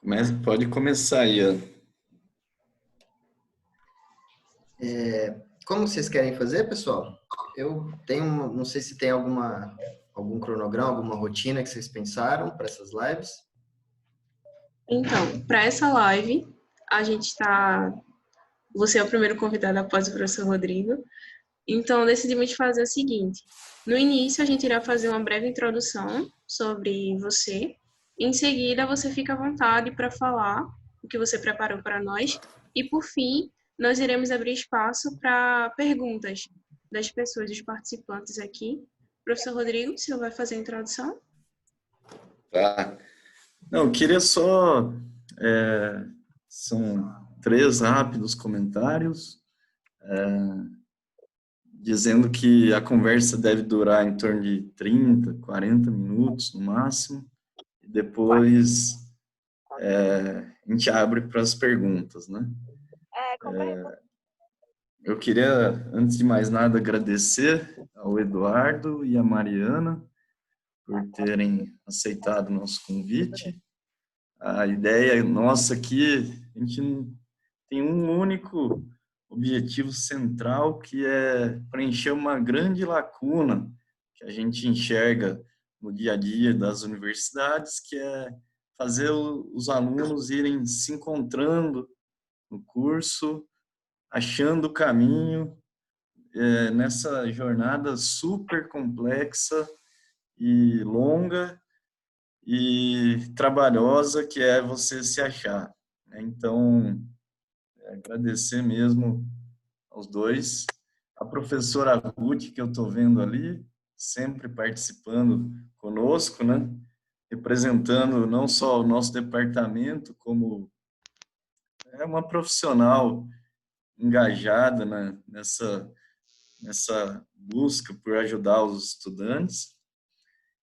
Mas pode começar aí, Ana. Como vocês querem fazer, pessoal? Eu tenho, não sei se tem algum cronograma, alguma rotina que vocês pensaram para essas lives. Então, para essa live, a gente está. Você é o primeiro convidado após o professor Rodrigo. Então, decidimos fazer o seguinte: no início, a gente irá fazer uma breve introdução sobre você. Em seguida, você fica à vontade para falar o que você preparou para nós. E, por fim, nós iremos abrir espaço para perguntas das pessoas, dos participantes aqui. Professor Rodrigo, o senhor vai fazer a introdução? Tá. Não, eu queria só... são 3 rápidos comentários, dizendo que a conversa deve durar em torno de 30, 40 minutos no máximo, e depois a gente abre para as perguntas, né? Eu queria, antes de mais nada, agradecer ao Eduardo e à Mariana por terem aceitado o nosso convite. A ideia nossa aqui, a gente tem um único objetivo central, que é preencher uma grande lacuna que a gente enxerga no dia a dia das universidades, que é fazer os alunos irem se encontrando no curso, achando o caminho nessa jornada super complexa e longa e trabalhosa que é você se achar. Então, agradecer mesmo aos dois. A professora Ruth, que eu estou vendo ali, sempre participando conosco, né? Representando não só o nosso departamento, como é uma profissional engajada, né, nessa busca por ajudar os estudantes.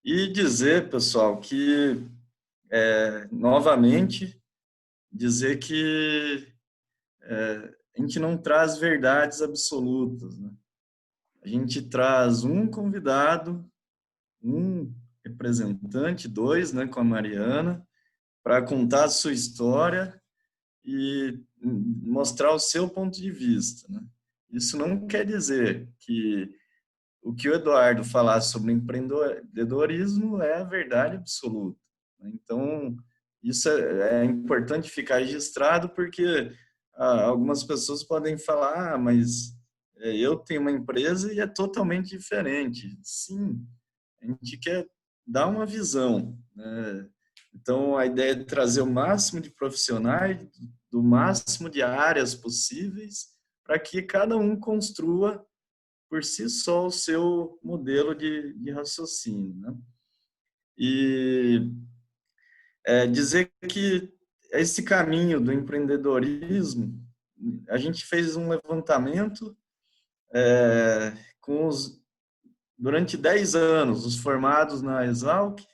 E dizer, pessoal, que, novamente, dizer que a gente não traz verdades absolutas, né? A gente traz um convidado, um representante, 2, né, com a Mariana, para contar a sua história e mostrar o seu ponto de vista, né? Isso não quer dizer que o que o Eduardo falar sobre empreendedorismo é a verdade absoluta, né? Então, isso é importante ficar registrado, porque algumas pessoas podem falar, mas eu tenho uma empresa e é totalmente diferente. Sim, a gente quer dar uma visão, né? Então, a ideia é trazer o máximo de profissionais, do máximo de áreas possíveis, para que cada um construa por si só o seu modelo de raciocínio, né? E dizer que esse caminho do empreendedorismo, a gente fez um levantamento durante 10 anos, os formados na Exalc,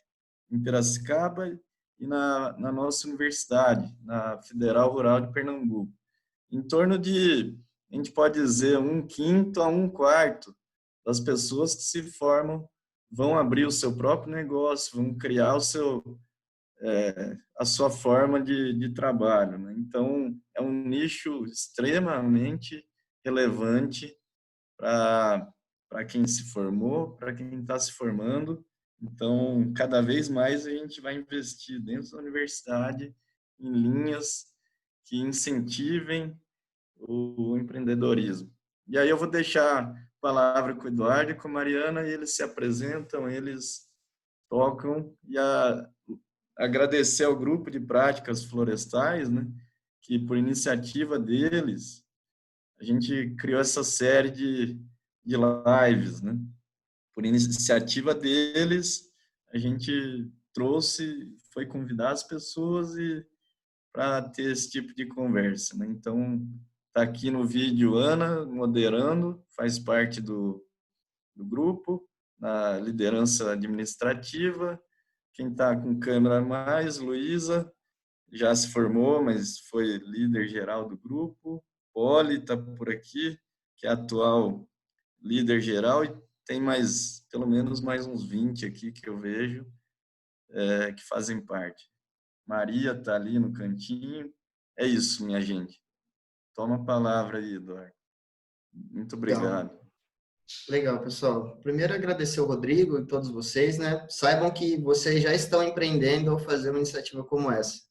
em Piracicaba, e na nossa universidade, na Federal Rural de Pernambuco. Em torno de, a gente pode dizer, 1/5 a 1/4 das pessoas que se formam vão abrir o seu próprio negócio, vão criar a sua forma de trabalho, né? Então, é um nicho extremamente relevante para quem se formou, para quem está se formando. Então, cada vez mais a gente vai investir dentro da universidade em linhas que incentivem o empreendedorismo. E aí eu vou deixar a palavra com o Eduardo e com a Mariana, e eles se apresentam, eles tocam, e agradecer ao grupo de práticas florestais, né, que por iniciativa deles, a gente criou essa série de lives, né? Por iniciativa deles, a gente foi convidar as pessoas para ter esse tipo de conversa, né? Então, está aqui no vídeo Ana moderando, faz parte do grupo, na liderança administrativa. Quem está com câmera mais, Luísa, já se formou, mas foi líder geral do grupo. Poli está por aqui, que é atual líder geral, e tem pelo menos mais uns 20 aqui que eu vejo, que fazem parte. Maria está ali no cantinho. É isso, minha gente. Toma a palavra aí, Eduardo. Muito Então, obrigado. legal, pessoal. Primeiro, agradecer ao Rodrigo e todos vocês, né? Saibam que vocês já estão empreendendo ao fazer uma iniciativa como essa.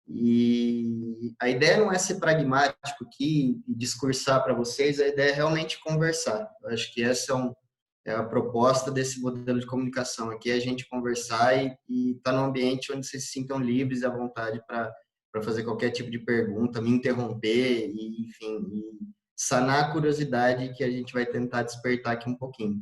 E a ideia não é ser pragmático aqui e discursar para vocês, a ideia é realmente conversar. Eu acho que essa é a proposta desse modelo de comunicação aqui, é a gente conversar e estar num ambiente onde vocês se sintam livres e à vontade para fazer qualquer tipo de pergunta, me interromper e, enfim, e sanar a curiosidade que a gente vai tentar despertar aqui um pouquinho.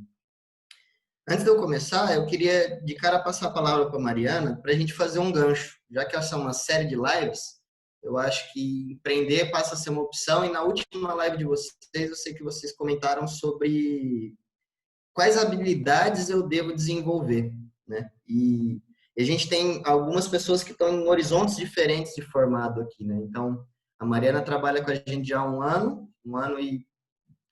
Antes de eu começar, eu queria de cara passar a palavra para a Mariana para a gente fazer um gancho. Já que essa é uma série de lives, eu acho que empreender passa a ser uma opção. E na última live de vocês, eu sei que vocês comentaram sobre quais habilidades eu devo desenvolver, né? E a gente tem algumas pessoas que estão em horizontes diferentes de formado aqui, né? Então, a Mariana trabalha com a gente já há um ano e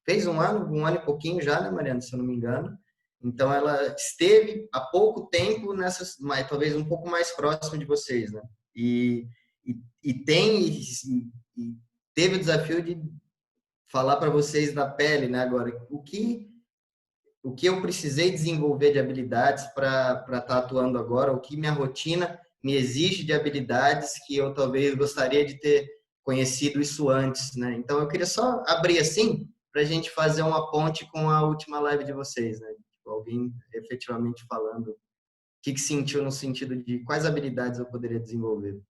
fez um ano e pouquinho já, né, Mariana, se eu não me engano. Então, ela esteve há pouco tempo nessas, mas talvez um pouco mais próximo de vocês, né? E teve o desafio de falar para vocês da pele, né? Agora, o que eu precisei desenvolver de habilidades para estar atuando agora, o que minha rotina me exige de habilidades que eu talvez gostaria de ter conhecido isso antes, né? Então, eu queria só abrir assim para a gente fazer uma ponte com a última live de vocês, né? Tipo, alguém efetivamente falando o que sentiu no sentido de quais habilidades eu poderia desenvolver.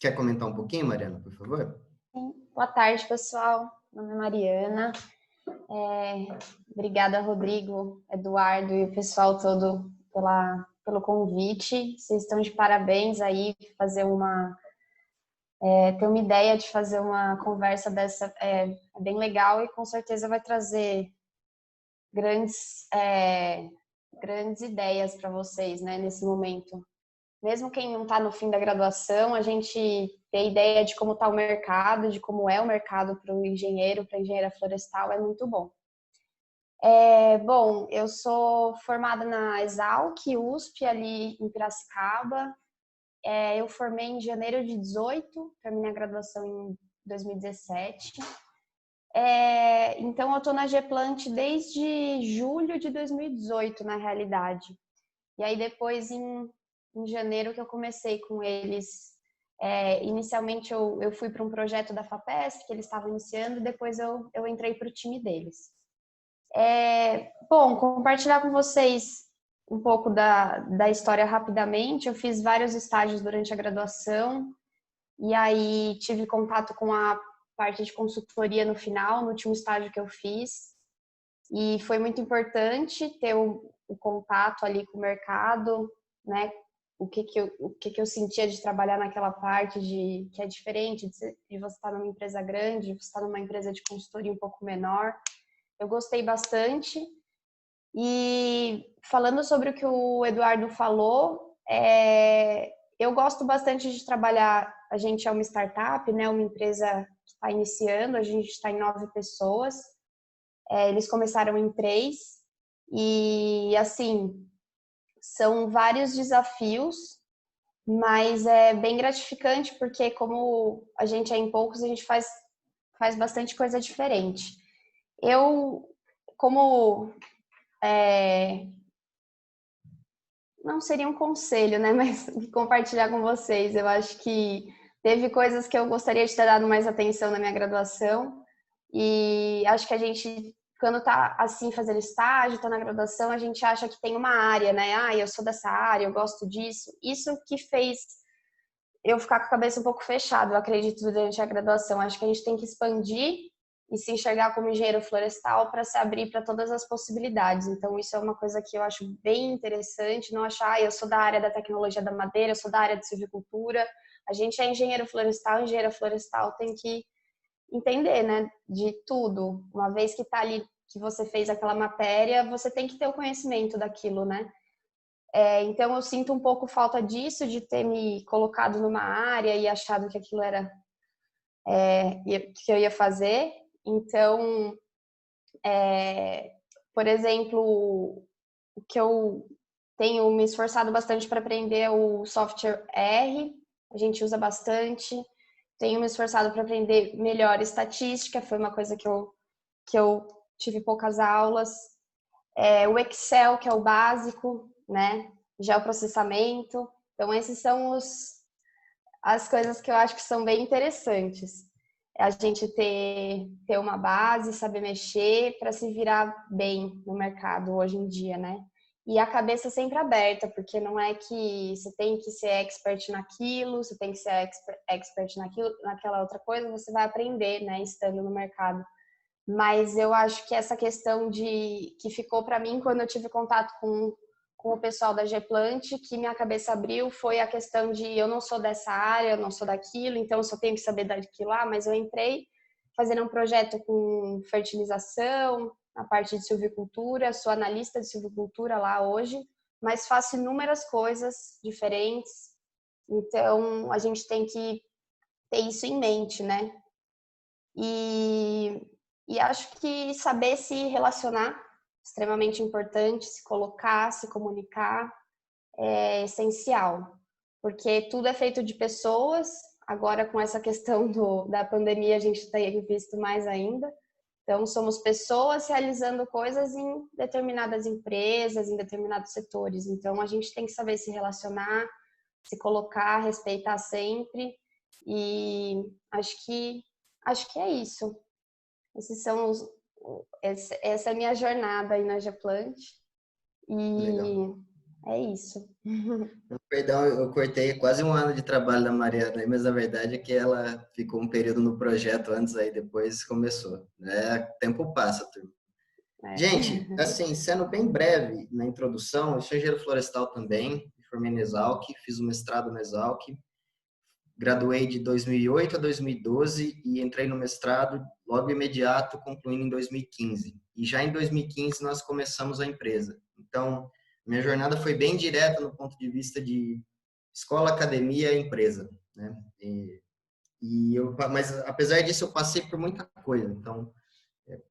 Quer comentar um pouquinho, Mariana, por favor? Sim. Boa tarde, pessoal. Meu nome é Mariana. Obrigada, Rodrigo, Eduardo e o pessoal todo pelo convite. Vocês estão de parabéns aí, ter uma ideia de fazer uma conversa dessa é bem legal e com certeza vai trazer grandes ideias para vocês, né, nesse momento. Mesmo quem não está no fim da graduação, a gente ter ideia de como está o mercado, de como é o mercado para o engenheiro, para a engenheira florestal, é muito bom. Bom, eu sou formada na Exalc, USP, ali em Piracicaba. Eu formei em janeiro de 18, terminei a graduação em 2017. Então, eu estou na Geplant desde julho de 2018, na realidade. E aí, depois, em janeiro, que eu comecei com eles. Inicialmente, eu fui para um projeto da FAPESP, que eles estavam iniciando, e depois eu entrei para o time deles. Bom, compartilhar com vocês um pouco da história rapidamente. Eu fiz vários estágios durante a graduação e aí tive contato com a parte de consultoria no final, no último estágio que eu fiz. E foi muito importante ter o contato ali com o mercado, né? O que eu sentia de trabalhar naquela parte que é diferente de você estar numa empresa grande, de você estar numa empresa de consultoria um pouco menor. Eu gostei bastante. E falando sobre o que o Eduardo falou, eu gosto bastante de trabalhar. A gente é uma startup, né? Uma empresa que está iniciando, a gente está em 9 pessoas. Eles começaram em 3 e, assim, são vários desafios, mas é bem gratificante porque como a gente é em poucos, a gente faz bastante coisa diferente. Eu, como não seria um conselho, né, mas compartilhar com vocês. Eu acho que teve coisas que eu gostaria de ter dado mais atenção na minha graduação e acho que a gente, quando tá assim fazendo estágio, tá na graduação, a gente acha que tem uma área, né? Ah, eu sou dessa área, eu gosto disso. Isso que fez eu ficar com a cabeça um pouco fechada, eu acredito, durante a graduação. Acho que a gente tem que expandir e se enxergar como engenheiro florestal para se abrir para todas as possibilidades. Então, isso é uma coisa que eu acho bem interessante, não achar, eu sou da área da tecnologia da madeira, eu sou da área de silvicultura, a gente é engenheira florestal tem que entender, né, de tudo. Uma vez que está ali, que você fez aquela matéria, você tem que ter o conhecimento daquilo, né? Então, eu sinto um pouco falta disso, de ter me colocado numa área e achado que aquilo era que eu ia fazer. Então, por exemplo, o que eu tenho me esforçado bastante para aprender o software R, a gente usa bastante. Tenho me esforçado para aprender melhor estatística, foi uma coisa que eu tive poucas aulas. O Excel, que é o básico, né? Geoprocessamento. Então, esses são as coisas que eu acho que são bem interessantes. A gente ter uma base, saber mexer para se virar bem no mercado hoje em dia, né? E a cabeça sempre aberta, porque não é que você tem que ser expert naquilo, você tem que ser expert naquela outra coisa, você vai aprender, né, estando no mercado. Mas eu acho que essa questão que ficou para mim quando eu tive contato com o pessoal da Geplant, que minha cabeça abriu, foi a questão de eu não sou dessa área, eu não sou daquilo, então eu só tenho que saber daquilo lá, mas eu entrei fazendo um projeto com fertilização, na parte de silvicultura, sou analista de silvicultura lá hoje, mas faço inúmeras coisas diferentes, então a gente tem que ter isso em mente, né? E acho que saber se relacionar, extremamente importante, se colocar, se comunicar, é essencial, porque tudo é feito de pessoas, agora com essa questão da pandemia a gente tem visto mais ainda, então somos pessoas realizando coisas em determinadas empresas, em determinados setores, então a gente tem que saber se relacionar, se colocar, respeitar sempre, e acho que é isso. Esses são essa é a minha jornada aí na Geplant. E é isso. Perdão, eu cortei quase um ano de trabalho da Mariana, mas a verdade é que ela ficou um período no projeto antes, aí depois começou. Tempo passa, turma. Gente, assim, sendo bem breve na introdução, eu sou engenheiro florestal também, formei na Exalc, fiz o mestrado na Exalc, graduei de 2008 a 2012 e entrei no mestrado logo imediato, concluindo em 2015. E já em 2015 nós começamos a empresa. Então, minha jornada foi bem direta no ponto de vista de escola, academia e empresa, né? Mas apesar disso eu passei por muita coisa. Então,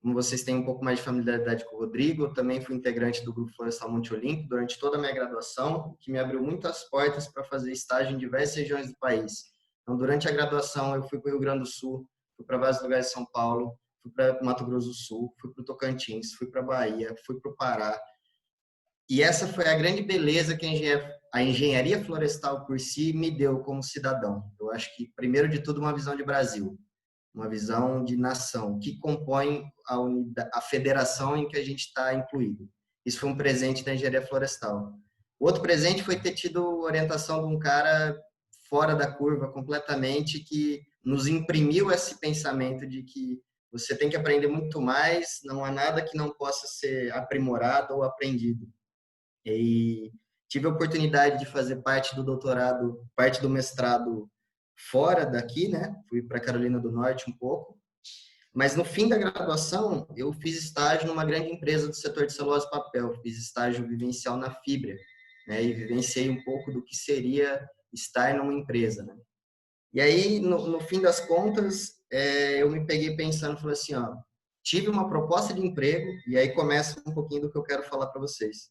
como vocês têm um pouco mais de familiaridade com o Rodrigo, eu também fui integrante do Grupo Florestal Monte Olimpo durante toda a minha graduação, que me abriu muitas portas para fazer estágio em diversas regiões do país. Então, durante a graduação, eu fui para o Rio Grande do Sul, fui para vários lugares de São Paulo, fui para Mato Grosso do Sul, fui para o Tocantins, fui para Bahia, fui para o Pará. E essa foi a grande beleza que a engenharia florestal por si me deu como cidadão. Eu acho que, primeiro de tudo, uma visão de Brasil, uma visão de nação, que compõe a federação em que a gente está incluído. Isso foi um presente da engenharia florestal. O outro presente foi ter tido orientação de um cara fora da curva completamente, que nos imprimiu esse pensamento de que você tem que aprender muito mais, não há nada que não possa ser aprimorado ou aprendido. E tive a oportunidade de fazer parte do doutorado, parte do mestrado fora daqui, né? Fui para Carolina do Norte um pouco. Mas no fim da graduação, eu fiz estágio numa grande empresa do setor de celulose e papel. Fiz estágio vivencial na Fibria, né? E vivenciei um pouco do que seria estar numa empresa, né? E aí, no fim das contas, eu me peguei pensando, falei assim, ó, tive uma proposta de emprego, e aí começa um pouquinho do que eu quero falar para vocês.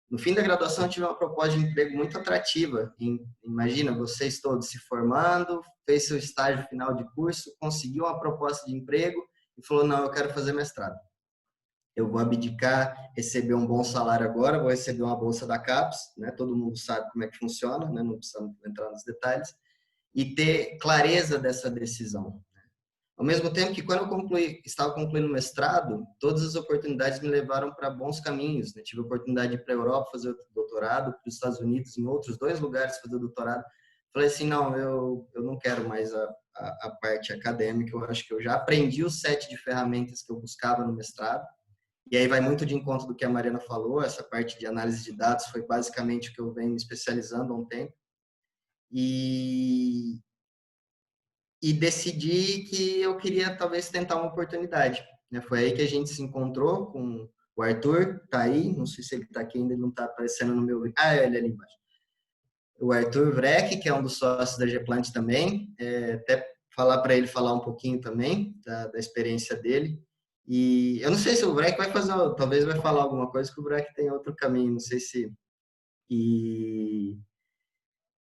No fim da graduação, eu tive uma proposta de emprego muito atrativa. Imagina, vocês todos se formando, fez seu estágio final de curso, conseguiu uma proposta de emprego e falou, não, eu quero fazer mestrado. Eu vou abdicar, receber um bom salário agora, vou receber uma bolsa da CAPES, né? Todo mundo sabe como é que funciona, né? Não precisamos entrar nos detalhes, e ter clareza dessa decisão. Ao mesmo tempo que quando eu estava concluindo o mestrado, todas as oportunidades me levaram para bons caminhos, né? Tive a oportunidade de ir para a Europa fazer doutorado, para os Estados Unidos, em outros 2 lugares fazer doutorado. Falei assim, não, eu não quero mais a parte acadêmica, eu acho que eu já aprendi o set de ferramentas que eu buscava no mestrado. E aí vai muito de encontro do que a Mariana falou, essa parte de análise de dados foi basicamente o que eu venho me especializando há um tempo. E decidi que eu queria talvez tentar uma oportunidade. Foi aí que a gente se encontrou com o Arthur, tá aí, não sei se ele tá aqui ainda, ele não tá aparecendo no meu... Ah, ele ali embaixo. O Arthur Vreck, que é um dos sócios da Geplant também, até falar para ele falar um pouquinho também da experiência dele. E eu não sei se o Vreck vai fazer, talvez vai falar alguma coisa, que o Vreck tem outro caminho, não sei se E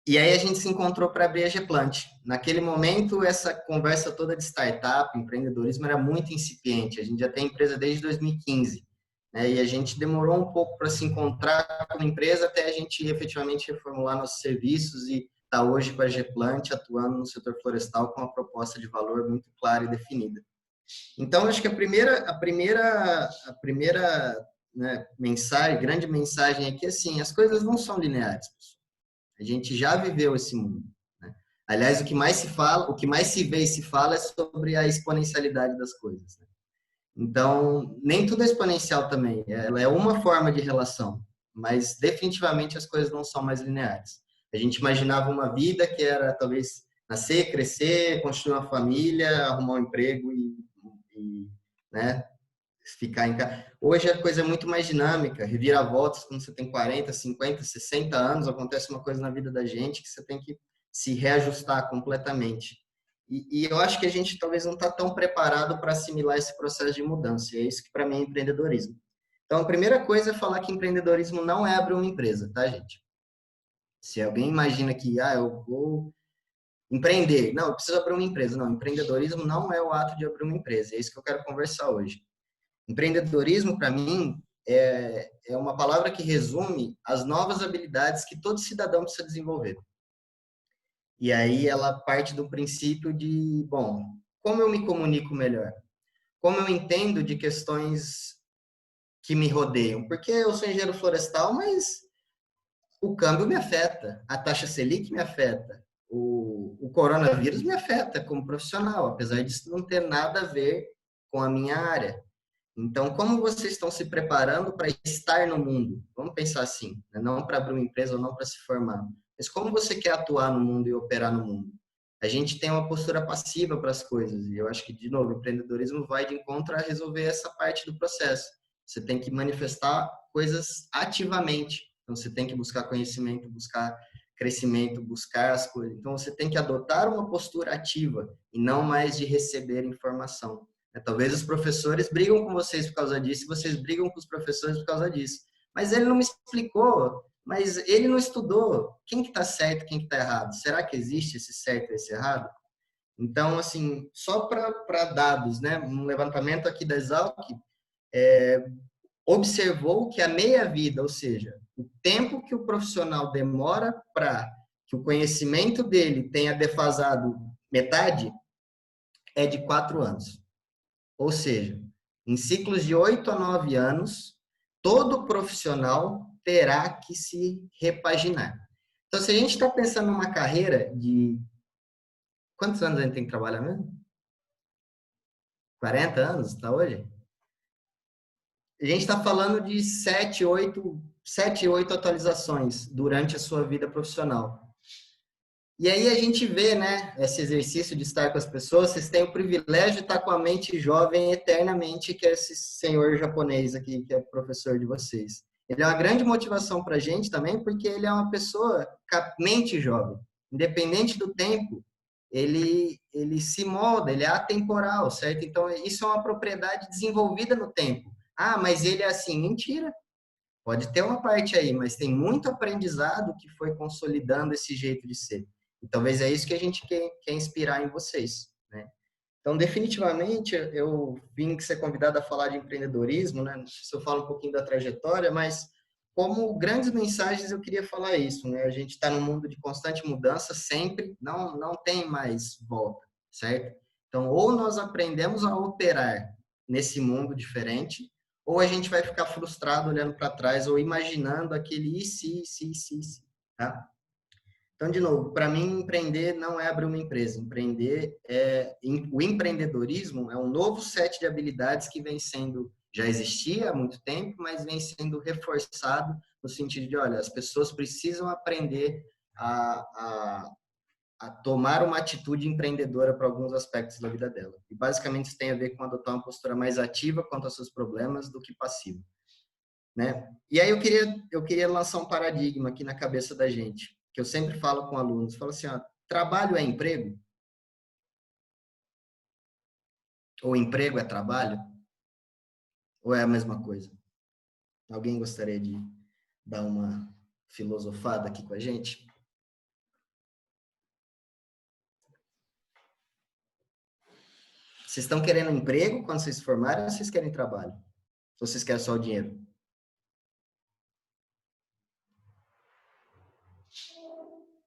aí a gente se encontrou para abrir a Geplant. Naquele momento, essa conversa toda de startup, empreendedorismo, era muito incipiente. A gente já tem empresa desde 2015, né? E a gente demorou um pouco para se encontrar como empresa até a gente efetivamente reformular nossos serviços e está hoje com a Geplant atuando no setor florestal com uma proposta de valor muito clara e definida. Então, acho que a primeira né, mensagem, grande mensagem aqui é assim, as coisas não são lineares, pessoal. A gente já viveu esse mundo, né? Aliás, o que mais se fala, o que mais se vê e se fala é sobre a exponencialidade das coisas, né? Então, nem tudo é exponencial também. Ela é uma forma de relação, mas definitivamente as coisas não são mais lineares. A gente imaginava uma vida que era talvez nascer, crescer, construir uma família, arrumar um emprego né, ficar em casa. Hoje a coisa é muito mais dinâmica, reviravoltas, quando você tem 40, 50, 60 anos, acontece uma coisa na vida da gente que você tem que se reajustar completamente. E eu acho que a gente talvez não está tão preparado para assimilar esse processo de mudança, e é isso que para mim é empreendedorismo. Então, a primeira coisa é falar que empreendedorismo não é abrir uma empresa, tá, gente? Se alguém imagina que, eu vou empreender, não, eu preciso abrir uma empresa. Não, empreendedorismo não é o ato de abrir uma empresa, é isso que eu quero conversar hoje. Empreendedorismo, para mim, é uma palavra que resume as novas habilidades que todo cidadão precisa desenvolver. E aí ela parte do princípio de, bom, como eu me comunico melhor? Como eu entendo de questões que me rodeiam? Porque eu sou engenheiro florestal, mas o câmbio me afeta, a taxa Selic me afeta, o coronavírus me afeta como profissional, apesar disso não ter nada a ver com a minha área. Então, como vocês estão se preparando para estar no mundo? Vamos pensar assim, né? Não para abrir uma empresa ou não para se formar, mas como você quer atuar no mundo e operar no mundo? A gente tem uma postura passiva para as coisas, e eu acho que, de novo, o empreendedorismo vai de encontro a resolver essa parte do processo. Você tem que manifestar coisas ativamente. Então, você tem que buscar conhecimento, buscar crescimento, buscar as coisas. Então, você tem que adotar uma postura ativa e não mais de receber informação. Talvez os professores brigam com vocês por causa disso e vocês brigam com os professores por causa disso. Mas ele não me explicou, mas ele não estudou. Quem que está certo, quem que está errado? Será que existe esse certo e esse errado? Então, assim, só para dados, né? Um levantamento aqui da Exalc observou que a meia-vida, ou seja, o tempo que o profissional demora para que o conhecimento dele tenha defasado metade, é de 4 anos. Ou seja, em ciclos de 8 a 9 anos, todo profissional terá que se repaginar. Então, se a gente está pensando numa carreira de... Quantos anos a gente tem que trabalhar mesmo? 40 anos, tá hoje? A gente está falando de 7, 8 atualizações durante a sua vida profissional. E aí a gente vê, né, esse exercício de estar com as pessoas, vocês têm o privilégio de estar com a mente jovem eternamente, que é esse senhor japonês aqui, que é professor de vocês. Ele é uma grande motivação para a gente também, porque ele é uma pessoa com a mente jovem. Independente do tempo, ele se molda, ele é atemporal, certo? Então, isso é uma propriedade desenvolvida no tempo. Ah, mas ele é assim. Mentira. Pode ter uma parte aí, mas tem muito aprendizado que foi consolidando esse jeito de ser. E talvez é isso que a gente quer inspirar em vocês, né? Então, definitivamente, eu vim ser convidado a falar de empreendedorismo, né? Não sei se eu falo um pouquinho da trajetória, mas como grandes mensagens eu queria falar isso, né? A gente está num mundo de constante mudança, sempre, não tem mais volta, certo? Então, ou nós aprendemos a operar nesse mundo diferente, ou a gente vai ficar frustrado olhando para trás ou imaginando aquele e se, tá? Então, de novo, para mim, empreender não é abrir uma empresa. O empreendedorismo é um novo set de habilidades que já existia há muito tempo, mas vem sendo reforçado no sentido de, olha, as pessoas precisam aprender a tomar uma atitude empreendedora para alguns aspectos da vida dela. E, basicamente, isso tem a ver com adotar uma postura mais ativa quanto aos seus problemas do que passiva, né? E aí eu queria lançar um paradigma aqui na cabeça da gente, que eu sempre falo com alunos, falo assim, ó, trabalho é emprego? Ou emprego é trabalho? Ou é a mesma coisa? Alguém gostaria de dar uma filosofada aqui com a gente? Vocês estão querendo emprego quando vocês se formarem ou vocês querem trabalho? Ou vocês querem só o dinheiro?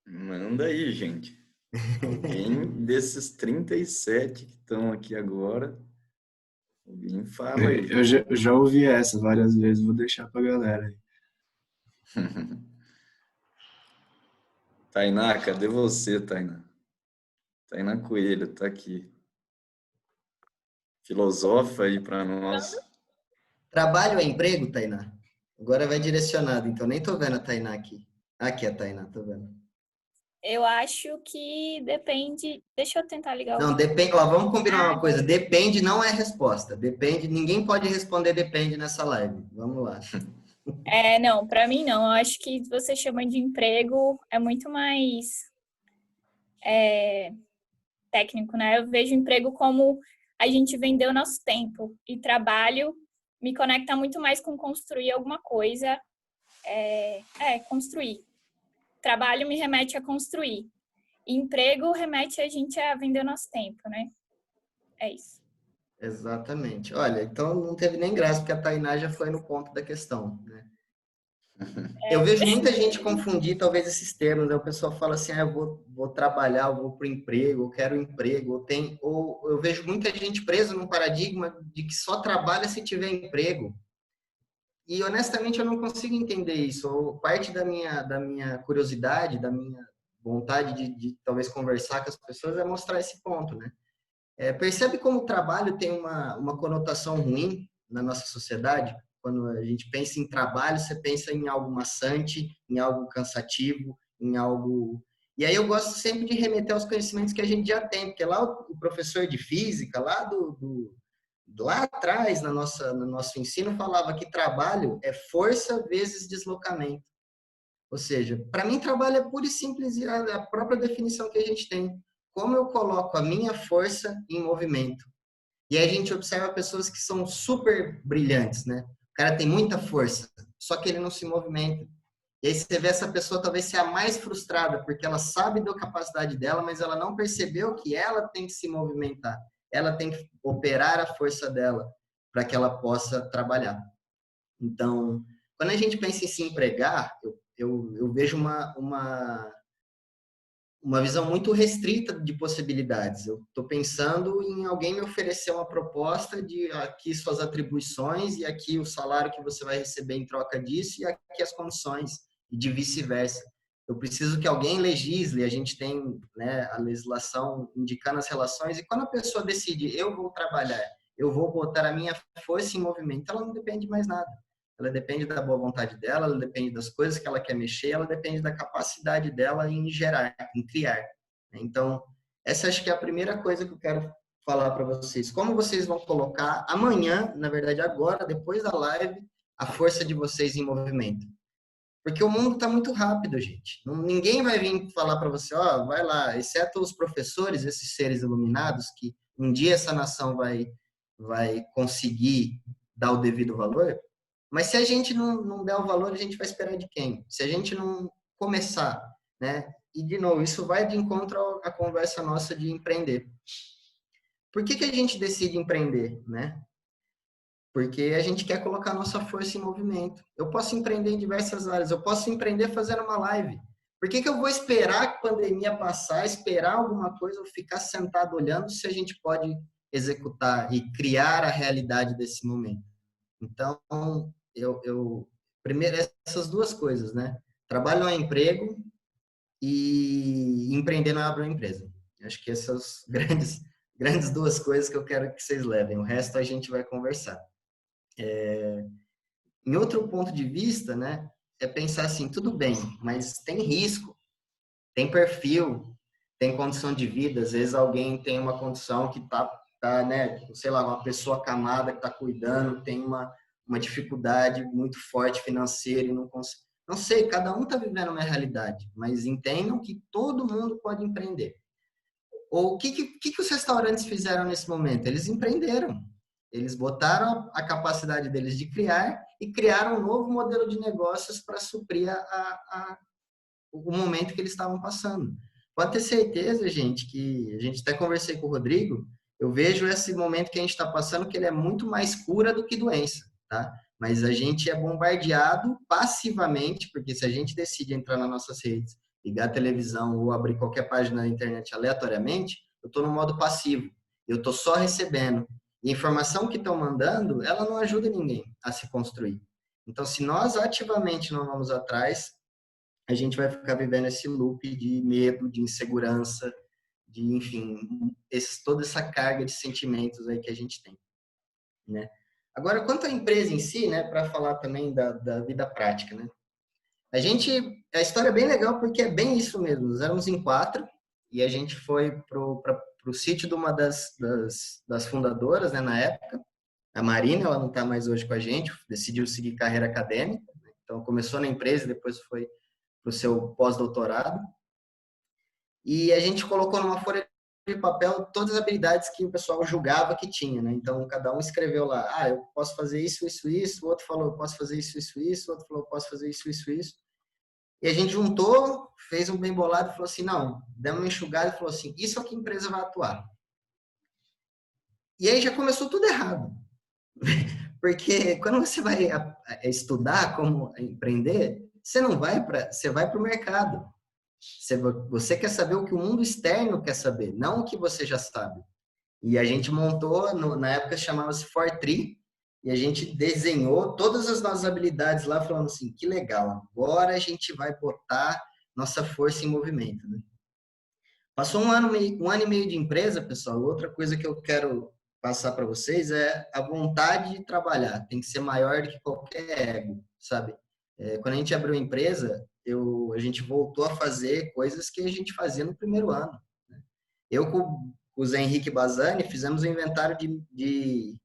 Manda aí, gente. Alguém desses 37 que estão aqui agora, alguém fala aí. Eu já ouvi essa várias vezes, vou deixar pra galera aí. Tainá, cadê você, Tainá? Tainá Coelho, tá aqui. Filosofa aí para nós. Trabalho é emprego, Tainá? Agora vai direcionado, então nem tô vendo a Tainá aqui. Aqui a Tainá, tô vendo. Eu acho que depende. Deixa eu tentar ligar o. Não, depende. Ó, vamos combinar uma coisa. Depende não é resposta. Depende. Ninguém pode responder depende nessa live. Vamos lá. Não, para mim não. Eu acho que você chama de emprego é muito mais técnico, né? Eu vejo emprego como a gente vender o nosso tempo. E trabalho me conecta muito mais com construir alguma coisa. Construir. Trabalho me remete a construir. E emprego remete a gente a vender o nosso tempo, né? É isso. Exatamente. Olha, então não teve nem graça, porque a Tainá já foi no ponto da questão, né? Eu vejo muita gente confundir, talvez, esses termos. Né? O pessoal fala assim, eu vou trabalhar, eu vou para o emprego, eu quero emprego, ou eu vejo muita gente presa num paradigma de que só trabalha se tiver emprego. E, honestamente, eu não consigo entender isso. Ou parte da minha curiosidade, da minha vontade de talvez conversar com as pessoas é mostrar esse ponto, né? Percebe como o trabalho tem uma conotação ruim na nossa sociedade? Quando a gente pensa em trabalho, você pensa em algo maçante, em algo cansativo, em algo... E aí eu gosto sempre de remeter aos conhecimentos que a gente já tem, porque lá o professor de física, lá atrás, no nosso ensino, falava que trabalho é força vezes deslocamento. Ou seja, para mim, trabalho é pura e simples a própria definição que a gente tem. Como eu coloco a minha força em movimento. E aí a gente observa pessoas que são super brilhantes, né? O cara tem muita força, só que ele não se movimenta. E aí você vê essa pessoa talvez ser a mais frustrada, porque ela sabe da capacidade dela, mas ela não percebeu que ela tem que se movimentar. Ela tem que operar a força dela para que ela possa trabalhar. Então, quando a gente pensa em se empregar, eu vejo uma visão muito restrita de possibilidades. Eu estou pensando em alguém me oferecer uma proposta de aqui suas atribuições e aqui o salário que você vai receber em troca disso e aqui as condições, e de vice-versa. Eu preciso que alguém legisle, a gente tem, né, a legislação indicando as relações, e quando a pessoa decide, eu vou trabalhar, eu vou botar a minha força em movimento, ela não depende de mais nada. Ela depende da boa vontade dela, ela depende das coisas que ela quer mexer, ela depende da capacidade dela em gerar, em criar. Então, essa acho que é a primeira coisa que eu quero falar para vocês. Como vocês vão colocar amanhã, na verdade agora, depois da live, a força de vocês em movimento? Porque o mundo está muito rápido, gente. Ninguém vai vir falar para você, vai lá, exceto os professores, esses seres iluminados, que um dia essa nação vai conseguir dar o devido valor. Mas se a gente não der o valor, a gente vai esperar de quem? Se a gente não começar, né? E, de novo, isso vai de encontro à conversa nossa de empreender. Por que a gente decide empreender, né? Porque a gente quer colocar a nossa força em movimento. Eu posso empreender em diversas áreas. Eu posso empreender fazendo uma live. Por que eu vou esperar a pandemia passar, esperar alguma coisa ou ficar sentado olhando se a gente pode executar e criar a realidade desse momento? Então, primeiro, essas duas coisas, né? Trabalho não é emprego e empreender não é abrir uma empresa. Acho que essas grandes duas coisas que eu quero que vocês levem. O resto a gente vai conversar. Em outro ponto de vista, né? É pensar assim, tudo bem, mas tem risco, tem perfil, tem condição de vida. Às vezes alguém tem uma condição que tá, né? Sei lá, uma pessoa acamada que está cuidando, tem uma dificuldade muito forte financeira e não consegue. Não sei, cada um está vivendo uma realidade, mas entendam que todo mundo pode empreender. Ou o que os restaurantes fizeram nesse momento? Eles empreenderam. Eles botaram a capacidade deles de criar e criaram um novo modelo de negócios para suprir o momento que eles estavam passando. Pode ter certeza, gente, que a gente até conversei com o Rodrigo, eu vejo esse momento que a gente está passando que ele é muito mais cura do que doença, tá? Mas a gente é bombardeado passivamente, porque se a gente decide entrar nas nossas redes, ligar a televisão ou abrir qualquer página na internet aleatoriamente, eu estou no modo passivo, eu estou só recebendo. E a informação que estão mandando, ela não ajuda ninguém a se construir. Então, se nós ativamente não vamos atrás, a gente vai ficar vivendo esse loop de medo, de insegurança, de, enfim, toda essa carga de sentimentos aí que a gente tem, né? Agora, quanto à empresa em si, né, para falar também da vida prática, né? A história é bem legal porque é bem isso mesmo. Nós éramos em 4 e a gente foi pro sítio de uma das fundadoras, né, na época, a Marina. Ela não está mais hoje com a gente, decidiu seguir carreira acadêmica, né? Então começou na empresa, depois foi para o seu pós-doutorado. E a gente colocou numa folha de papel todas as habilidades que o pessoal julgava que tinha, né? Então, cada um escreveu lá, eu posso fazer isso, isso, isso. O outro falou, eu posso fazer isso, isso, isso. O outro falou, eu posso fazer isso, isso, isso. E a gente juntou, fez um bem bolado e falou assim, não, demos uma enxugada e falou assim, isso é que a empresa vai atuar. E aí já começou tudo errado. Porque quando você vai estudar como empreender, você vai para o mercado. Você quer saber o que o mundo externo quer saber, não o que você já sabe. E a gente montou, na época chamava-se Fortri, e a gente desenhou todas as nossas habilidades lá, falando assim, que legal, agora a gente vai botar nossa força em movimento, né? Passou um ano e meio de empresa, pessoal. Outra coisa que eu quero passar para vocês é a vontade de trabalhar. Tem que ser maior do que qualquer ego, sabe? Quando a gente abriu a empresa, a gente voltou a fazer coisas que a gente fazia no primeiro ano, né? Eu com o Zé Henrique Bazani fizemos um inventário de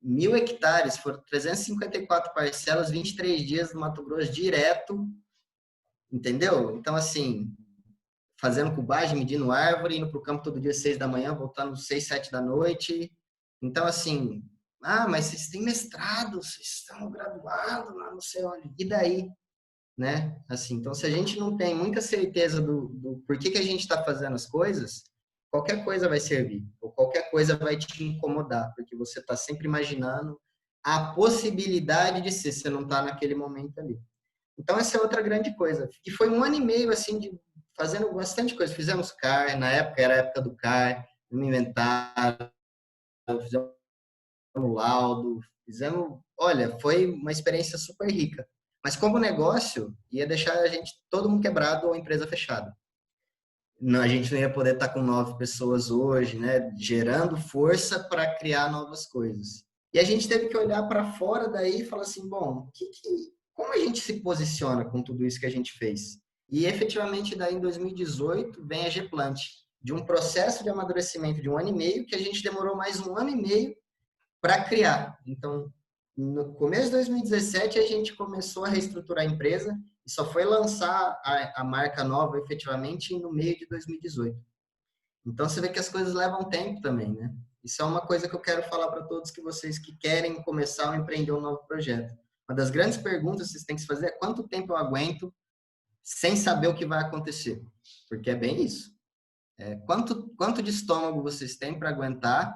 1.000 hectares, foram 354 parcelas, 23 dias no Mato Grosso direto, entendeu? Então, assim, fazendo cubagem, medindo árvore, indo para o campo todo dia às 6 da manhã, voltando às 6, 7 da noite. Então, assim, mas vocês têm mestrado, vocês estão graduados lá não sei onde. E daí? Né? Assim, então, se a gente não tem muita certeza do porquê que a gente está fazendo as coisas, qualquer coisa vai servir, ou qualquer coisa vai te incomodar, porque você está sempre imaginando a possibilidade de ser, você não está naquele momento ali. Então, essa é outra grande coisa. E foi 1 ano e meio, assim, de fazendo bastante coisa. Fizemos CAR, na época era a época do CAR, no inventário, fizemos laudo, olha, foi uma experiência super rica. Mas como negócio, ia deixar todo mundo quebrado ou a empresa fechada. A gente não ia poder estar com 9 pessoas hoje, né, gerando força para criar novas coisas. E a gente teve que olhar para fora daí e falar assim, bom, como a gente se posiciona com tudo isso que a gente fez? E efetivamente daí em 2018 vem a Geplant, de um processo de amadurecimento de 1 ano e meio, que a gente demorou mais 1 ano e meio para criar. Então, no começo de 2017, a gente começou a reestruturar a empresa e só foi lançar a marca nova efetivamente no meio de 2018. Então, você vê que as coisas levam tempo também, né? Isso é uma coisa que eu quero falar para todos vocês que querem começar ou empreender um novo projeto. Uma das grandes perguntas que vocês têm que se fazer é quanto tempo eu aguento sem saber o que vai acontecer? Porque é bem isso. Quanto de estômago vocês têm para aguentar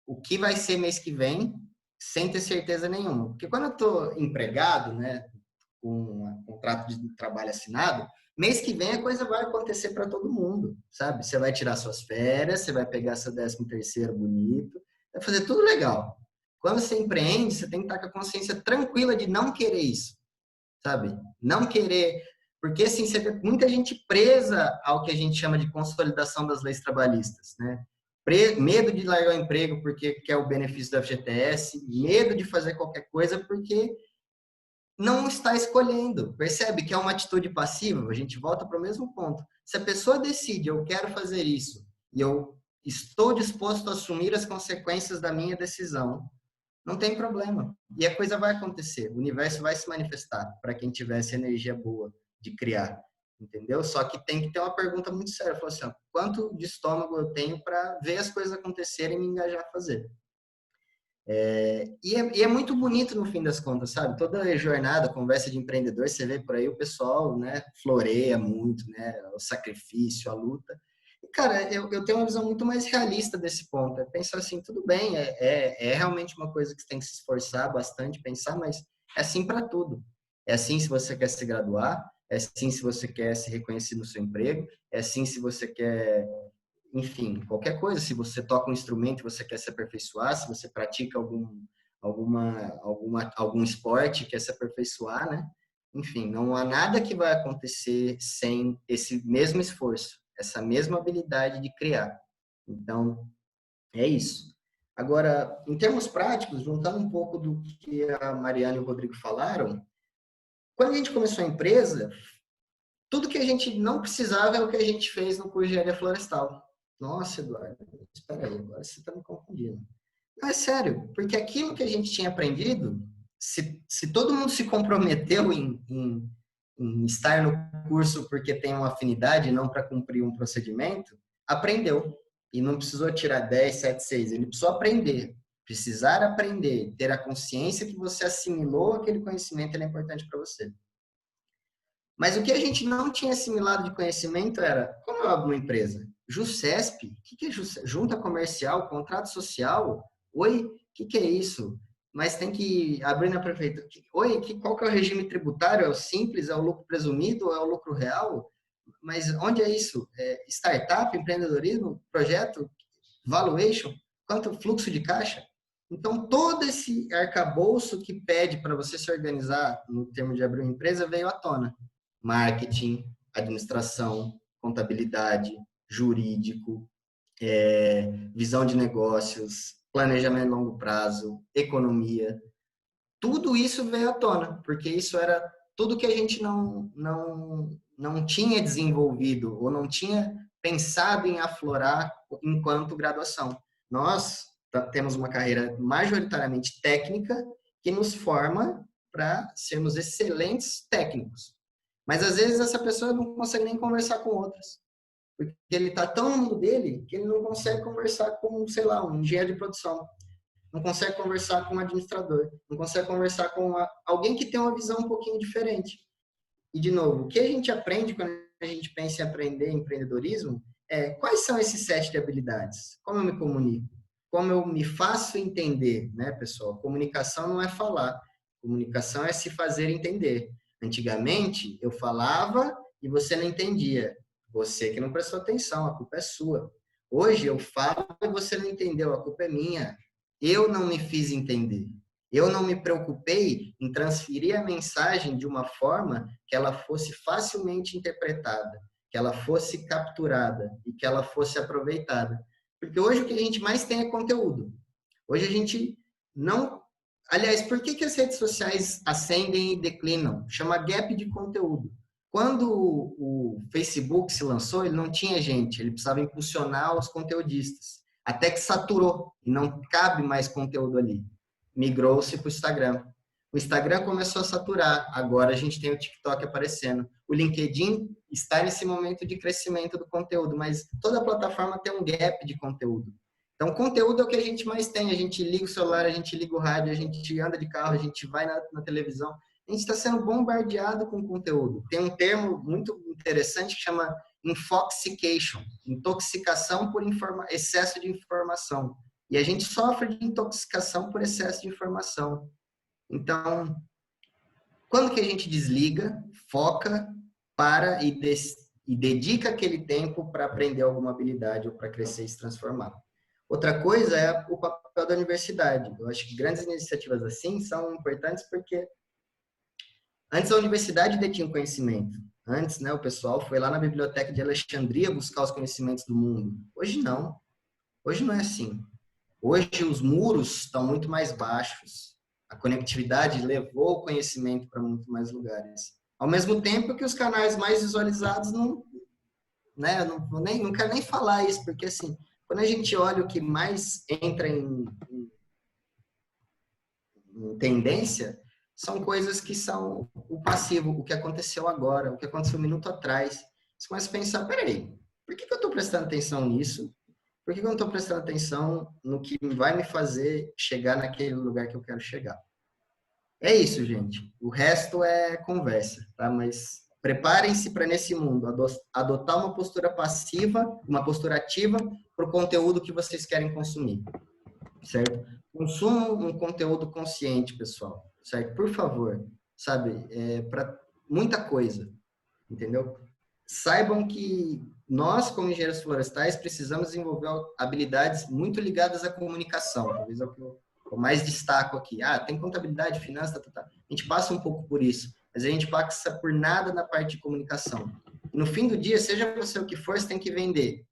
o que vai ser mês que vem sem ter certeza nenhuma? Porque quando eu estou empregado, né, com um contrato de trabalho assinado, mês que vem a coisa vai acontecer para todo mundo, sabe? Você vai tirar suas férias, você vai pegar seu 13º bonito, vai fazer tudo legal. Quando você empreende, você tem que estar com a consciência tranquila de não querer isso, sabe? Não querer, porque assim, você vê muita gente presa ao que a gente chama de consolidação das leis trabalhistas, né? Medo de largar o emprego porque quer o benefício da FGTS, medo de fazer qualquer coisa porque não está escolhendo. Percebe que é uma atitude passiva? A gente volta para o mesmo ponto. Se a pessoa decide, eu quero fazer isso, e eu estou disposto a assumir as consequências da minha decisão, não tem problema. E a coisa vai acontecer. O universo vai se manifestar para quem tivesse energia boa de criar. Entendeu? Só que tem que ter uma pergunta muito séria. Falar assim, quanto de estômago eu tenho para ver as coisas acontecerem e me engajar a fazer? E é muito bonito no fim das contas, sabe? Toda jornada, conversa de empreendedor, você vê por aí o pessoal, né, floreia muito, né, o sacrifício, a luta. E, cara, eu tenho uma visão muito mais realista desse ponto. É pensar assim, tudo bem, é realmente uma coisa que você tem que se esforçar bastante, pensar, mas é assim para tudo. É assim se você quer se graduar, é assim se você quer se reconhecer no seu emprego, é assim se você quer, enfim, qualquer coisa. Se você toca um instrumento e você quer se aperfeiçoar, se você pratica algum esporte, quer se aperfeiçoar, né? Enfim, não há nada que vai acontecer sem esse mesmo esforço, essa mesma habilidade de criar. Então, é isso. Agora, em termos práticos, juntando um pouco do que a Mariana e o Rodrigo falaram, quando a gente começou a empresa, tudo que a gente não precisava é o que a gente fez no curso de engenharia florestal. Nossa, Eduardo, espera aí, agora você está me confundindo. Não, é sério, porque aquilo que a gente tinha aprendido, se todo mundo se comprometeu em estar no curso porque tem uma afinidade, não para cumprir um procedimento, aprendeu. E não precisou tirar 10, 7, 6. Ele precisou aprender. Precisar aprender, ter a consciência que você assimilou aquele conhecimento, ele é importante para você. Mas o que a gente não tinha assimilado de conhecimento era, como eu abro uma empresa? JUSCESP? O que é JUSCESP? Junta comercial, contrato social? Oi, o que é isso? Mas tem que abrir na prefeitura. Oi, qual que é o regime tributário? É o simples? É o lucro presumido? É o lucro real? Mas onde é isso? É startup, empreendedorismo, projeto, valuation? Quanto fluxo de caixa? Então, todo esse arcabouço que pede para você se organizar no termo de abrir uma empresa veio à tona. Marketing, administração, contabilidade, jurídico, visão de negócios, planejamento a longo prazo, economia. Tudo isso veio à tona, porque isso era tudo que a gente não tinha desenvolvido ou não tinha pensado em aflorar enquanto graduação. Nós temos uma carreira majoritariamente técnica que nos forma para sermos excelentes técnicos. Mas às vezes essa pessoa não consegue nem conversar com outras. Porque ele está tão no mundo dele que ele não consegue conversar com, sei lá, um engenheiro de produção. Não consegue conversar com um administrador. Não consegue conversar com alguém que tem uma visão um pouquinho diferente. E, de novo, o que a gente aprende quando a gente pensa em aprender empreendedorismo é quais são esses 7 de habilidades? Como eu me comunico? Como eu me faço entender, né, pessoal? Comunicação não é falar. Comunicação é se fazer entender. Antigamente, eu falava e você não entendia. Você que não prestou atenção, a culpa é sua. Hoje, eu falo e você não entendeu, a culpa é minha. Eu não me fiz entender. Eu não me preocupei em transferir a mensagem de uma forma que ela fosse facilmente interpretada, que ela fosse capturada e que ela fosse aproveitada. Porque hoje o que a gente mais tem é conteúdo. Hoje a gente não... Aliás, por que as redes sociais ascendem e declinam? Chama gap de conteúdo. Quando o Facebook se lançou, ele não tinha gente, ele precisava impulsionar os conteudistas. Até que saturou e não cabe mais conteúdo ali. Migrou-se para o Instagram. O Instagram começou a saturar, agora a gente tem o TikTok aparecendo. O LinkedIn está nesse momento de crescimento do conteúdo, mas toda plataforma tem um gap de conteúdo. Então, conteúdo é o que a gente mais tem. A gente liga o celular, a gente liga o rádio, a gente anda de carro, a gente vai na televisão. A gente está sendo bombardeado com conteúdo. Tem um termo muito interessante que chama infoxication, intoxicação por excesso de informação. E a gente sofre de intoxicação por excesso de informação. Então, quando que a gente desliga, foca, para e dedica aquele tempo para aprender alguma habilidade ou para crescer e se transformar? Outra coisa é o papel da universidade. Eu acho que grandes iniciativas assim são importantes porque antes a universidade detinha o conhecimento. Antes, né, o pessoal foi lá na biblioteca de Alexandria buscar os conhecimentos do mundo. Hoje não. Hoje não é assim. Hoje os muros estão muito mais baixos. A conectividade levou o conhecimento para muito mais lugares. Ao mesmo tempo que os canais mais visualizados não quero nem falar isso, porque assim, quando a gente olha o que mais entra em tendência, são coisas que são o passivo, o que aconteceu agora, o que aconteceu um minuto atrás. Você começa a pensar, peraí, por que eu estou prestando atenção nisso? Por que eu não estou prestando atenção no que vai me fazer chegar naquele lugar que eu quero chegar? É isso, gente. O resto é conversa, tá? Mas preparem-se para, nesse mundo, adotar uma postura passiva, uma postura ativa para o conteúdo que vocês querem consumir, certo? Consumam um conteúdo consciente, pessoal, certo? Por favor, sabe? Para muita coisa, entendeu? Saibam que nós, como engenheiros florestais, precisamos desenvolver habilidades muito ligadas à comunicação. Talvez é o que eu mais destaco aqui. Tem contabilidade, finanças, A gente passa um pouco por isso, mas a gente passa por nada na parte de comunicação. E no fim do dia, seja você o que for, você tem que vender.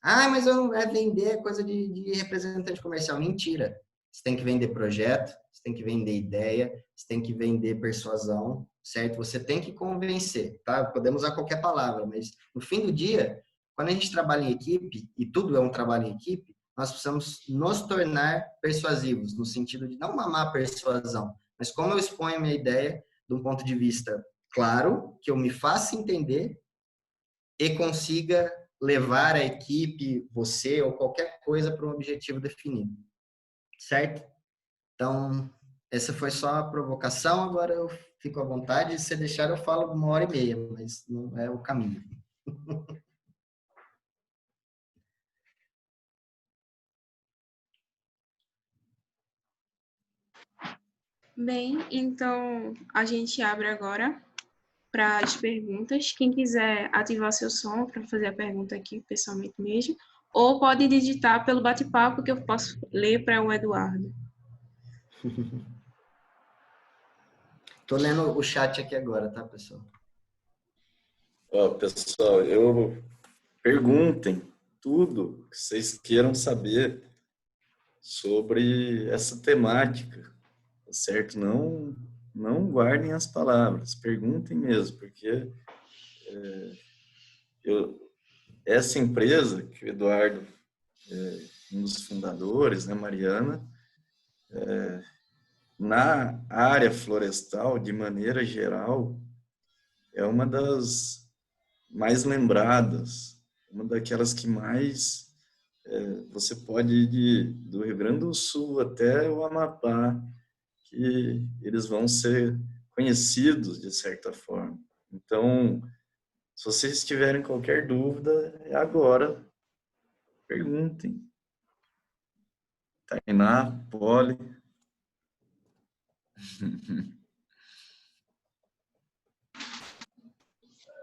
Mas eu não é vender, é coisa de representante comercial. Mentira. Você tem que vender projeto, você tem que vender ideia, você tem que vender persuasão, certo? Você tem que convencer, tá? Podemos usar qualquer palavra, mas no fim do dia, quando a gente trabalha em equipe, e tudo é um trabalho em equipe, nós precisamos nos tornar persuasivos, no sentido de não uma má persuasão, mas como eu exponho a minha ideia de um ponto de vista claro, que eu me faça entender e consiga levar a equipe, você ou qualquer coisa para um objetivo definido, certo? Então, essa foi só a provocação, agora eu fico à vontade, se deixar eu falo 1h30, mas não é o caminho. Bem, então a gente abre agora para as perguntas. Quem quiser ativar seu som para fazer a pergunta aqui pessoalmente mesmo, ou pode digitar pelo bate-papo que eu posso ler para o Eduardo. Estou lendo o chat aqui agora, tá, pessoal? Pessoal, perguntem tudo que vocês queiram saber sobre essa temática, tá certo? Não guardem as palavras, perguntem mesmo, porque essa empresa que o Eduardo um dos fundadores, né, Mariana, na área florestal, de maneira geral, é uma das mais lembradas, uma daquelas que mais você pode ir do Rio Grande do Sul até o Amapá, que eles vão ser conhecidos de certa forma. Então, se vocês tiverem qualquer dúvida, é agora. Perguntem. Tainá, Poli.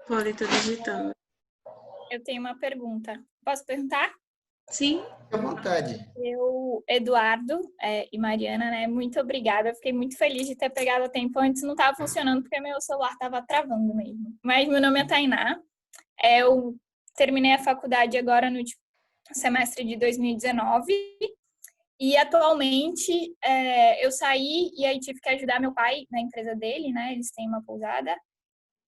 Poli, estou digitando. Eu tenho uma pergunta. Posso perguntar? Sim. Fique à vontade. Eduardo e Mariana, né? Muito obrigada. Eu fiquei muito feliz de ter pegado a tempo. Antes não estava funcionando porque meu celular estava travando mesmo. Mas meu nome é Tainá. Eu terminei a faculdade agora no semestre de 2019 e atualmente eu saí e aí tive que ajudar meu pai na empresa dele, né? Eles têm uma pousada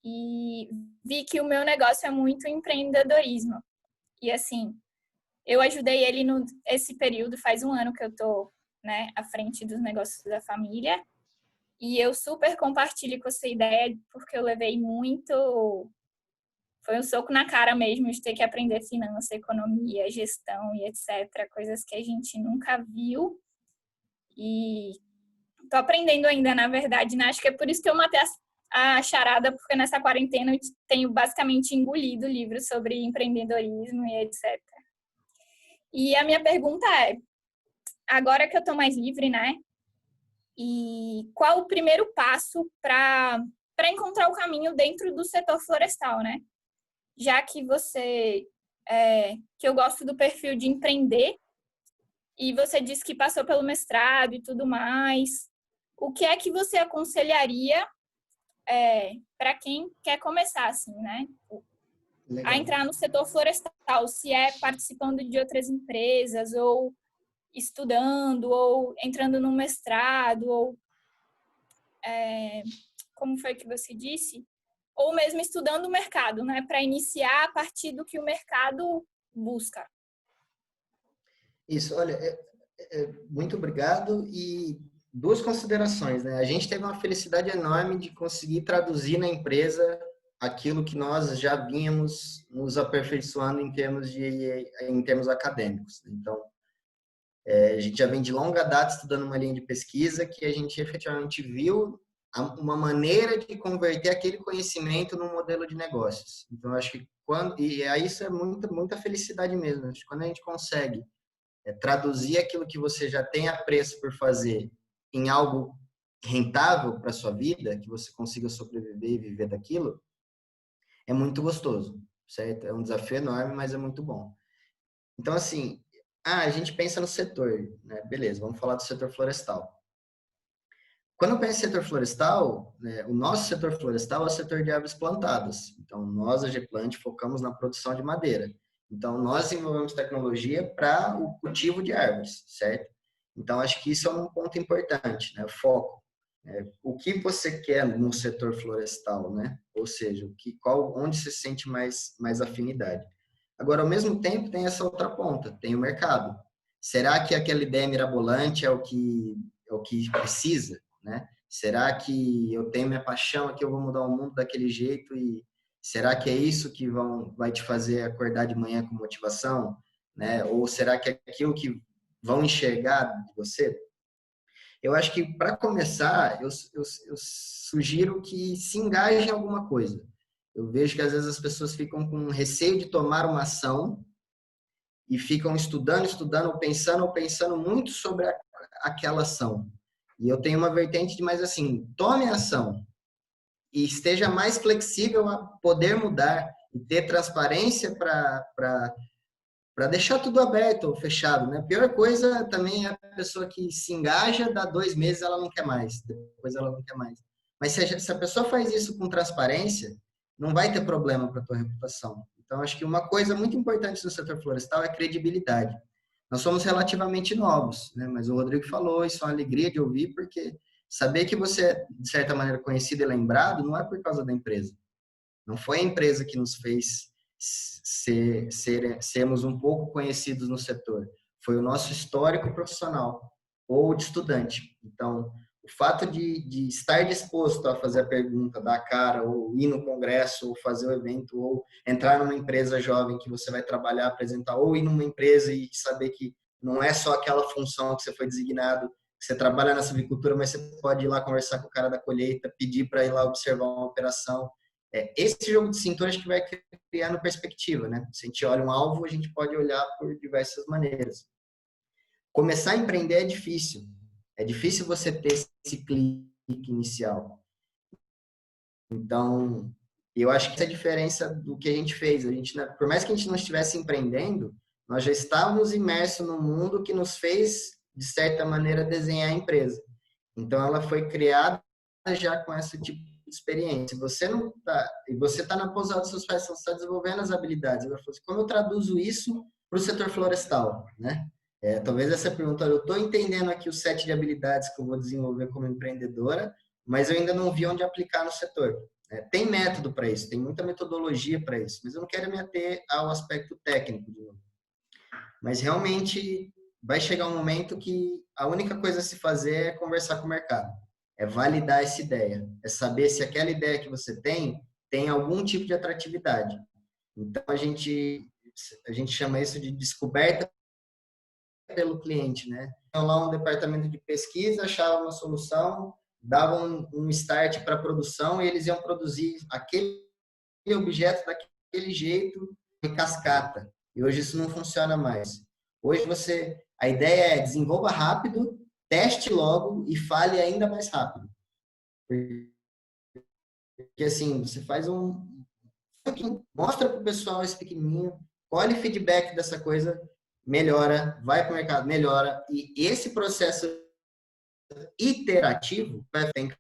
e vi que o meu negócio é muito empreendedorismo. E assim, eu ajudei ele esse período, faz 1 ano que eu tô, né, à frente dos negócios da família. E eu super compartilho com essa ideia, porque eu levei muito... Foi um soco na cara mesmo de ter que aprender finança, economia, gestão e etc. Coisas que a gente nunca viu. E tô aprendendo ainda, na verdade, né? Acho que é por isso que eu matei a charada, porque nessa quarentena eu tenho basicamente engolido livros sobre empreendedorismo e etc. E a minha pergunta é, agora que eu tô mais livre, né? E qual o primeiro passo para encontrar o caminho dentro do setor florestal, né? Já que que eu gosto do perfil de empreender, e você disse que passou pelo mestrado e tudo mais, o que é que você aconselharia para quem quer começar, assim, né? Legal. A entrar no setor florestal, se é participando de outras empresas, ou estudando, ou entrando no mestrado, ou como foi que você disse? Ou mesmo estudando o mercado, né? Para iniciar a partir do que o mercado busca. Isso, olha, muito obrigado e 2 considerações, né? A gente teve uma felicidade enorme de conseguir traduzir na empresa aquilo que nós já vínhamos nos aperfeiçoando em termos acadêmicos. Então, a gente já vem de longa data estudando uma linha de pesquisa que a gente efetivamente viu uma maneira de converter aquele conhecimento num modelo de negócios. Então, acho que aí isso é muita felicidade mesmo. Acho que quando a gente consegue traduzir aquilo que você já tem apreço por fazer em algo rentável para sua vida, que você consiga sobreviver e viver daquilo, é muito gostoso, certo? É um desafio enorme, mas é muito bom. Então, assim, a gente pensa no setor, né? Beleza, vamos falar do setor florestal. Quando eu penso em setor florestal, né, o nosso setor florestal é o setor de árvores plantadas. Então, nós, a Geplant, focamos na produção de madeira. Então, nós desenvolvemos tecnologia para o cultivo de árvores, certo? Então, acho que isso é um ponto importante, né? O foco. O que você quer no setor florestal, né? Ou seja, onde você sente mais afinidade. Agora, ao mesmo tempo, tem essa outra ponta, tem o mercado. Será que aquela ideia mirabolante é o que precisa, né? Será que eu tenho minha paixão aqui, eu vou mudar o mundo daquele jeito e será que é isso que vai te fazer acordar de manhã com motivação, né? Ou será que é aquilo que vão enxergar de você? Eu acho que, para começar, eu sugiro que se engajem em alguma coisa. Eu vejo que, às vezes, as pessoas ficam com receio de tomar uma ação e ficam estudando, ou pensando muito sobre aquela ação. E eu tenho uma vertente de mais assim, tome a ação e esteja mais flexível a poder mudar e ter transparência para deixar tudo aberto ou fechado, né? A pior coisa também é a pessoa que se engaja, dá 2 meses, ela não quer mais, depois ela não quer mais. Mas se a pessoa faz isso com transparência, não vai ter problema para a tua reputação. Então, acho que uma coisa muito importante no setor florestal é credibilidade. Nós somos relativamente novos, né? Mas o Rodrigo falou, isso é uma alegria de ouvir, porque saber que você é, de certa maneira, conhecido e lembrado não é por causa da empresa. Não foi a empresa que nos fez sermos um pouco conhecidos no setor. Foi o nosso histórico profissional ou de estudante. Então, o fato de estar disposto a fazer a pergunta, dar a cara, ou ir no congresso, ou fazer o evento, ou entrar numa empresa jovem que você vai trabalhar, apresentar, ou ir numa empresa e saber que não é só aquela função que você foi designado, que você trabalha na silvicultura, mas você pode ir lá conversar com o cara da colheita, pedir para ir lá observar uma operação. Esse jogo de cintura acho que vai criando perspectiva, né? Se a gente olha um alvo, a gente pode olhar por diversas maneiras. Começar a empreender é difícil. É difícil você ter esse clique inicial. Então, eu acho que essa é a diferença do que a gente fez. Por mais que a gente não estivesse empreendendo, nós já estávamos imersos no mundo que nos fez, de certa maneira, desenhar a empresa. Então, ela foi criada já com esse tipo de experiência. Você está na pousada dos seus pais, você está desenvolvendo as habilidades. Agora, como eu traduzo isso para o setor florestal, né? Talvez essa pergunta, eu estou entendendo aqui o set de habilidades que eu vou desenvolver como empreendedora, mas eu ainda não vi onde aplicar no setor. Tem método para isso, tem muita metodologia para isso, mas eu não quero me ater ao aspecto técnico de novo. Mas realmente vai chegar um momento que a única coisa a se fazer é conversar com o mercado, é validar essa ideia, é saber se aquela ideia que você tem algum tipo de atratividade. Então a gente chama isso de descoberta pelo cliente, né? Então, lá um departamento de pesquisa achava uma solução, davam um start para a produção e eles iam produzir aquele objeto daquele jeito em cascata. E hoje isso não funciona mais. Hoje a ideia é desenvolva rápido, teste logo e fale ainda mais rápido. Porque assim, você faz mostra para o pessoal esse pequenininho, colhe feedback dessa coisa, melhora, vai para o mercado, melhora. E esse processo iterativo tem que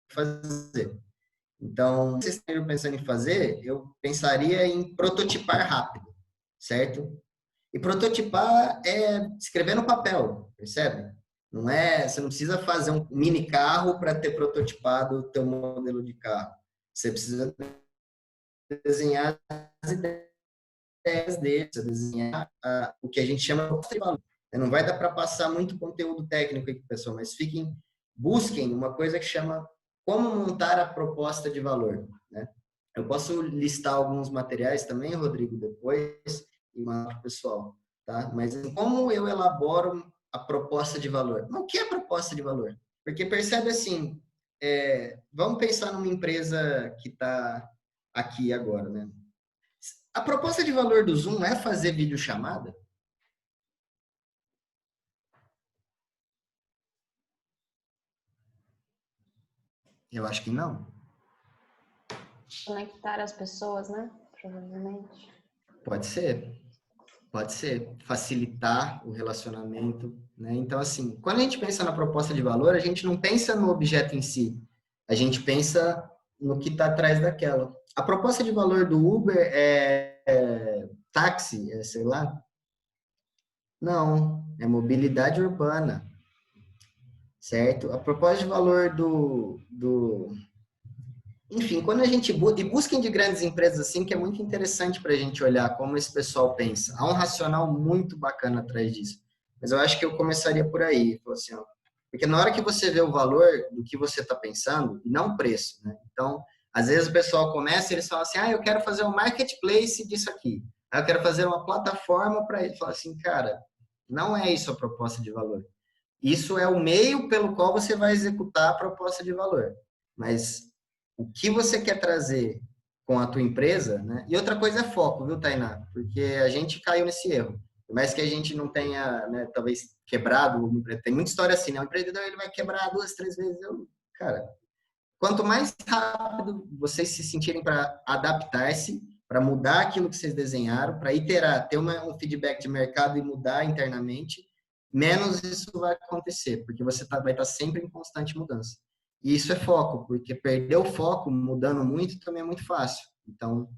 fazer. Então, se vocês estão pensando em fazer, eu pensaria em prototipar rápido, certo? E prototipar é escrever no papel, percebe? Você não precisa fazer um mini carro para ter prototipado o teu modelo de carro. Você precisa desenhar as ideias dele, desenhar o que a gente chama de valor. Não vai dar para passar muito conteúdo técnico aqui, pessoal, mas busquem uma coisa que chama como montar a proposta de valor, né? Eu posso listar alguns materiais também, Rodrigo, depois e mandar para o pessoal, tá? Mas como eu elaboro a proposta de valor? O que é proposta de valor? Porque percebe assim, vamos pensar numa empresa que está aqui agora, né? A proposta de valor do Zoom é fazer videochamada? Eu acho que não. Conectar as pessoas, né? Provavelmente. Pode ser. Pode ser. Facilitar o relacionamento, né? Então, assim, quando a gente pensa na proposta de valor, a gente não pensa no objeto em si. A gente pensa no que está atrás daquela. A proposta de valor do Uber é táxi, sei lá? Não, é mobilidade urbana, certo? A proposta de valor enfim, quando a gente busca, e busquem de grandes empresas assim, que é muito interessante para a gente olhar como esse pessoal pensa. Há um racional muito bacana atrás disso. Mas eu acho que eu começaria por aí, assim, ó, porque na hora que você vê o valor do que você está pensando, e não o preço, né? Então, às vezes o pessoal começa e eles falam assim, eu quero fazer um marketplace disso aqui. Eu quero fazer uma plataforma para ele. Fala assim, cara, não é isso a proposta de valor. Isso é o meio pelo qual você vai executar a proposta de valor. Mas o que você quer trazer com a tua empresa, né? E outra coisa é foco, viu, Tainá? Porque a gente caiu nesse erro. Por mais que a gente não tenha, né, talvez quebrado, tem muita história assim, né? O empreendedor ele vai quebrar 2, 3 vezes. Cara, quanto mais rápido vocês se sentirem para adaptar-se, para mudar aquilo que vocês desenharam, para iterar, ter um feedback de mercado e mudar internamente, menos isso vai acontecer, porque você vai estar sempre em constante mudança. E isso é foco, porque perder o foco mudando muito também é muito fácil. Então,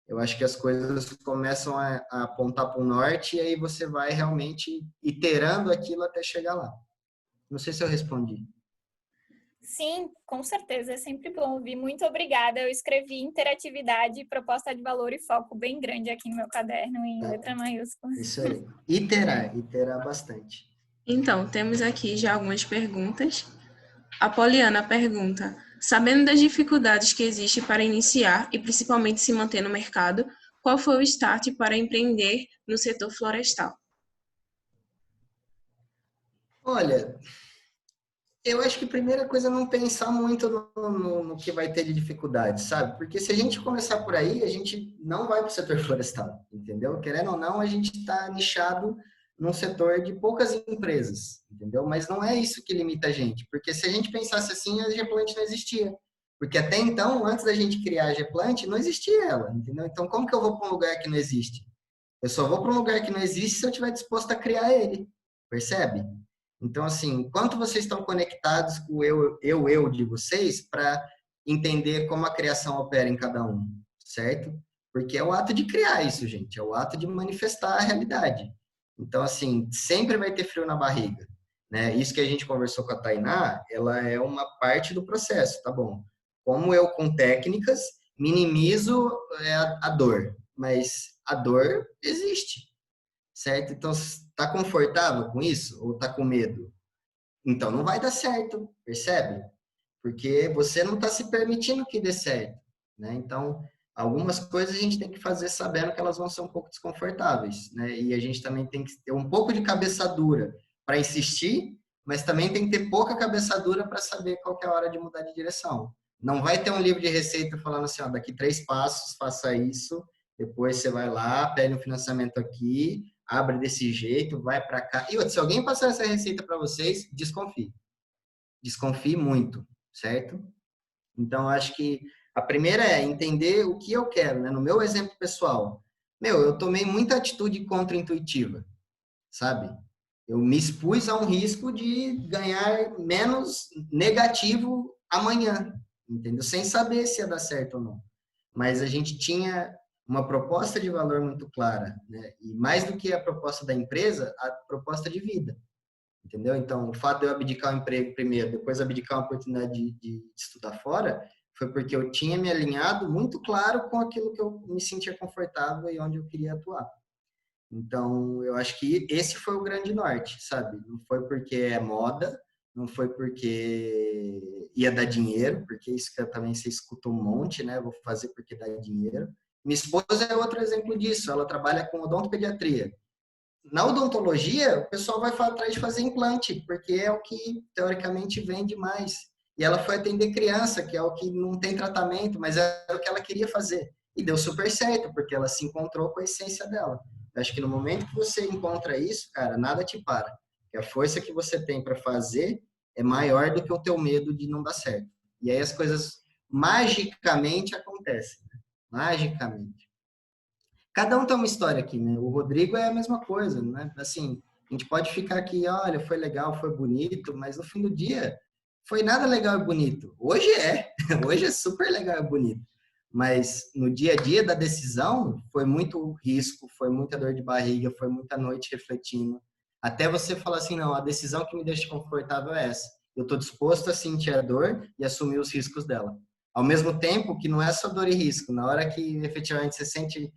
eu acho que as coisas começam a apontar para o norte e aí você vai realmente iterando aquilo até chegar lá. Não sei se eu respondi. Sim, com certeza, é sempre bom ouvir. Muito obrigada. Eu escrevi interatividade, proposta de valor e foco bem grande aqui no meu caderno, em letra maiúscula. Isso aí. Iterar bastante. Então, temos aqui já algumas perguntas. A Poliana pergunta: sabendo das dificuldades que existem para iniciar e principalmente se manter no mercado, qual foi o start para empreender no setor florestal? Olha, eu acho que a primeira coisa é não pensar muito no que vai ter de dificuldade, sabe? Porque se a gente começar por aí, a gente não vai para o setor florestal, entendeu? Querendo ou não, a gente está nichado num setor de poucas empresas, entendeu? Mas não é isso que limita a gente, porque se a gente pensasse assim, a Geplant não existia. Porque até então, antes da gente criar a Geplant, não existia ela, entendeu? Então, como que eu vou para um lugar que não existe? Eu só vou para um lugar que não existe se eu estiver disposto a criar ele, percebe? Então, assim, quanto vocês estão conectados com o eu de vocês para entender como a criação opera em cada um, certo? Porque é o ato de criar isso, gente, é o ato de manifestar a realidade. Então, assim, sempre vai ter frio na barriga, né? Isso que a gente conversou com a Tainá, ela é uma parte do processo, tá bom? Como eu, com técnicas, minimizo a dor, mas a dor existe, certo? Então, está confortável com isso ou está com medo? Então, não vai dar certo, percebe? Porque você não está se permitindo que dê certo, né? Então, algumas coisas a gente tem que fazer sabendo que elas vão ser um pouco desconfortáveis, né? E a gente também tem que ter um pouco de cabeça dura para insistir, mas também tem que ter pouca cabeça dura para saber qual que é a hora de mudar de direção. Não vai ter um livro de receita falando assim, ó, daqui 3 passos, faça isso, depois você vai lá, pede um financiamento aqui, abre desse jeito, vai para cá. E outra, se alguém passar essa receita para vocês, desconfie. Desconfie muito, certo? Então, acho que a primeira é entender o que eu quero, né? No meu exemplo pessoal, eu tomei muita atitude contra-intuitiva, sabe? Eu me expus a um risco de ganhar menos negativo amanhã, entendeu? Sem saber se ia dar certo ou não. Mas a gente tinha uma proposta de valor muito clara, né? E mais do que a proposta da empresa, a proposta de vida, entendeu? Então, o fato de eu abdicar o emprego primeiro, depois abdicar a oportunidade de estudar fora, foi porque eu tinha me alinhado muito claro com aquilo que eu me sentia confortável e onde eu queria atuar. Então, eu acho que esse foi o grande norte, sabe? Não foi porque é moda, não foi porque ia dar dinheiro, porque isso que também você escuta um monte, né? Vou fazer porque dá dinheiro. Minha esposa é outro exemplo disso, ela trabalha com odontopediatria. Na odontologia, o pessoal vai atrás de fazer implante, porque é o que teoricamente vende mais. E ela foi atender criança, que é o que não tem tratamento, mas era o que ela queria fazer. E deu super certo, porque ela se encontrou com a essência dela. Eu acho que no momento que você encontra isso, cara, nada te para. Porque a força que você tem para fazer é maior do que o teu medo de não dar certo. E aí as coisas magicamente acontecem. Magicamente. Cada um tem uma história aqui, né? O Rodrigo é a mesma coisa, né? Assim, a gente pode ficar aqui, olha, foi legal, foi bonito, mas no fim do dia foi nada legal e bonito. Hoje é, hoje é super legal e bonito. Mas no dia a dia da decisão foi muito risco, foi muita dor de barriga, foi muita noite refletindo. Até você falar assim, não, a decisão que me deixa confortável é essa. Eu estou disposto a sentir a dor e assumir os riscos dela. Ao mesmo tempo que não é só dor e risco, na hora que efetivamente você sente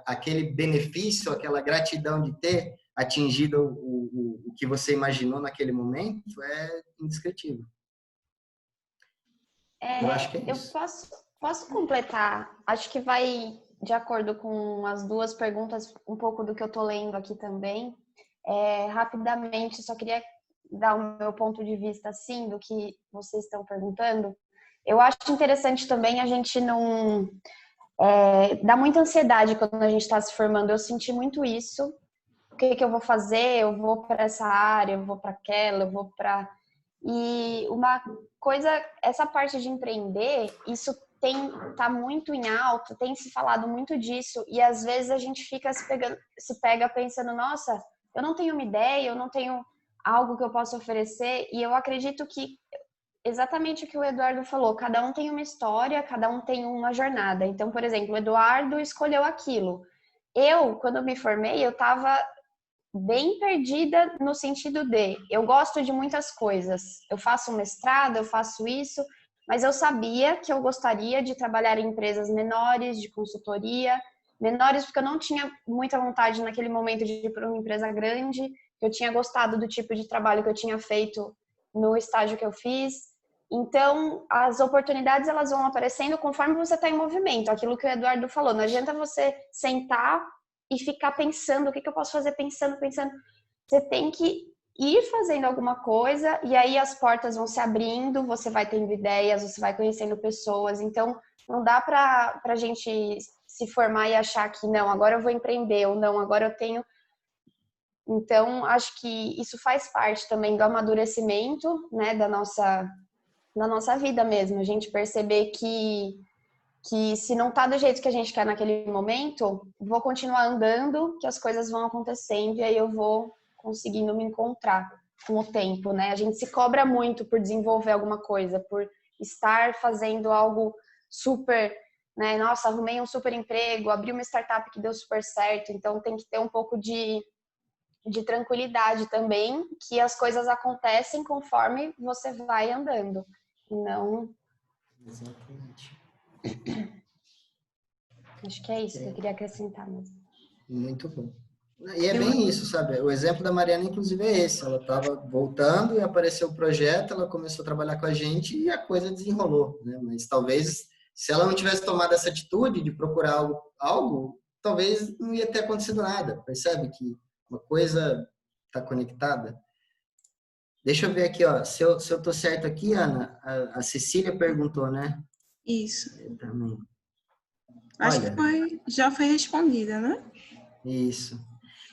aquele benefício, aquela gratidão de ter atingido o que você imaginou naquele momento, é indescritível. Eu acho que é isso. Eu posso completar? Acho que vai de acordo com as duas perguntas, um pouco do que eu estou lendo aqui também. Rapidamente, só queria dar o meu ponto de vista, assim, do que vocês estão perguntando. Eu acho interessante também a gente não... dá muita ansiedade quando a gente está se formando. Eu senti muito isso. O que eu vou fazer? Eu vou para essa área, eu vou para aquela, eu vou para... E uma coisa, essa parte de empreender, isso tá muito em alto, tem se falado muito disso, e às vezes a gente se pega pensando, nossa, eu não tenho uma ideia, eu não tenho algo que eu possa oferecer, e eu acredito que exatamente o que o Eduardo falou, cada um tem uma história, cada um tem uma jornada. Então, por exemplo, o Eduardo escolheu aquilo. Eu, quando me formei, eu estava bem perdida no sentido de, eu gosto de muitas coisas. Eu faço um mestrado, eu faço isso, mas eu sabia que eu gostaria de trabalhar em empresas menores, de consultoria, menores porque eu não tinha muita vontade naquele momento de ir para uma empresa grande. Eu tinha gostado do tipo de trabalho que eu tinha feito no estágio que eu fiz. Então, as oportunidades elas vão aparecendo conforme você está em movimento. Aquilo que o Eduardo falou, não adianta você sentar e ficar pensando, o que eu posso fazer, pensando. Você tem que ir fazendo alguma coisa e aí as portas vão se abrindo, você vai tendo ideias, você vai conhecendo pessoas. Então, não dá para a gente se formar e achar que, não, agora eu vou empreender, ou não, agora eu tenho... Então, acho que isso faz parte também do amadurecimento, né, da nossa vida mesmo. A gente perceber que se não tá do jeito que a gente quer naquele momento, vou continuar andando, que as coisas vão acontecendo e aí eu vou conseguindo me encontrar com o tempo, né? A gente se cobra muito por desenvolver alguma coisa, por estar fazendo algo super, né? Nossa, arrumei um super emprego, abri uma startup que deu super certo, então tem que ter um pouco de tranquilidade também, que as coisas acontecem conforme você vai andando, e não... Exatamente. Acho que é isso que eu queria acrescentar mesmo. Muito bom. E é bem isso, sabe? O exemplo da Mariana, inclusive, é esse. Ela estava voltando e apareceu o projeto, ela começou a trabalhar com a gente e a coisa desenrolou, né? Mas talvez, se ela não tivesse tomado essa atitude de procurar algo, talvez não ia ter acontecido nada. Percebe que uma coisa está conectada? Deixa eu ver aqui, ó. Se eu tô certo aqui, Ana, a Cecília perguntou, né? Isso. Eu também. Acho Olha, que já foi respondida, né? isso.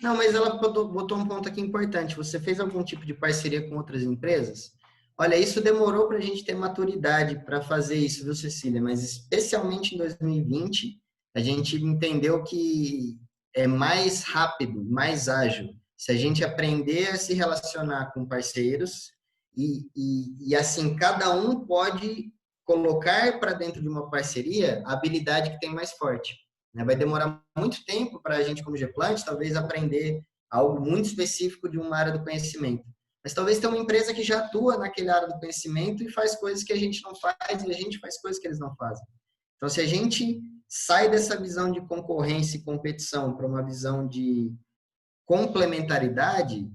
Não, mas ela botou um ponto aqui importante. Você fez algum tipo de parceria com outras empresas? Olha, isso demorou para a gente ter maturidade para fazer isso, viu, Cecília? Mas especialmente em 2020, a gente entendeu que é mais rápido, mais ágil. Se a gente aprender a se relacionar com parceiros e assim, cada um pode colocar para dentro de uma parceria a habilidade que tem mais forte. Vai demorar muito tempo para a gente, como Geplant, talvez aprender algo muito específico de uma área do conhecimento. Mas talvez tenha uma empresa que já atua naquela área do conhecimento e faz coisas que a gente não faz e a gente faz coisas que eles não fazem. Então, se a gente sai dessa visão de concorrência e competição para uma visão de complementaridade,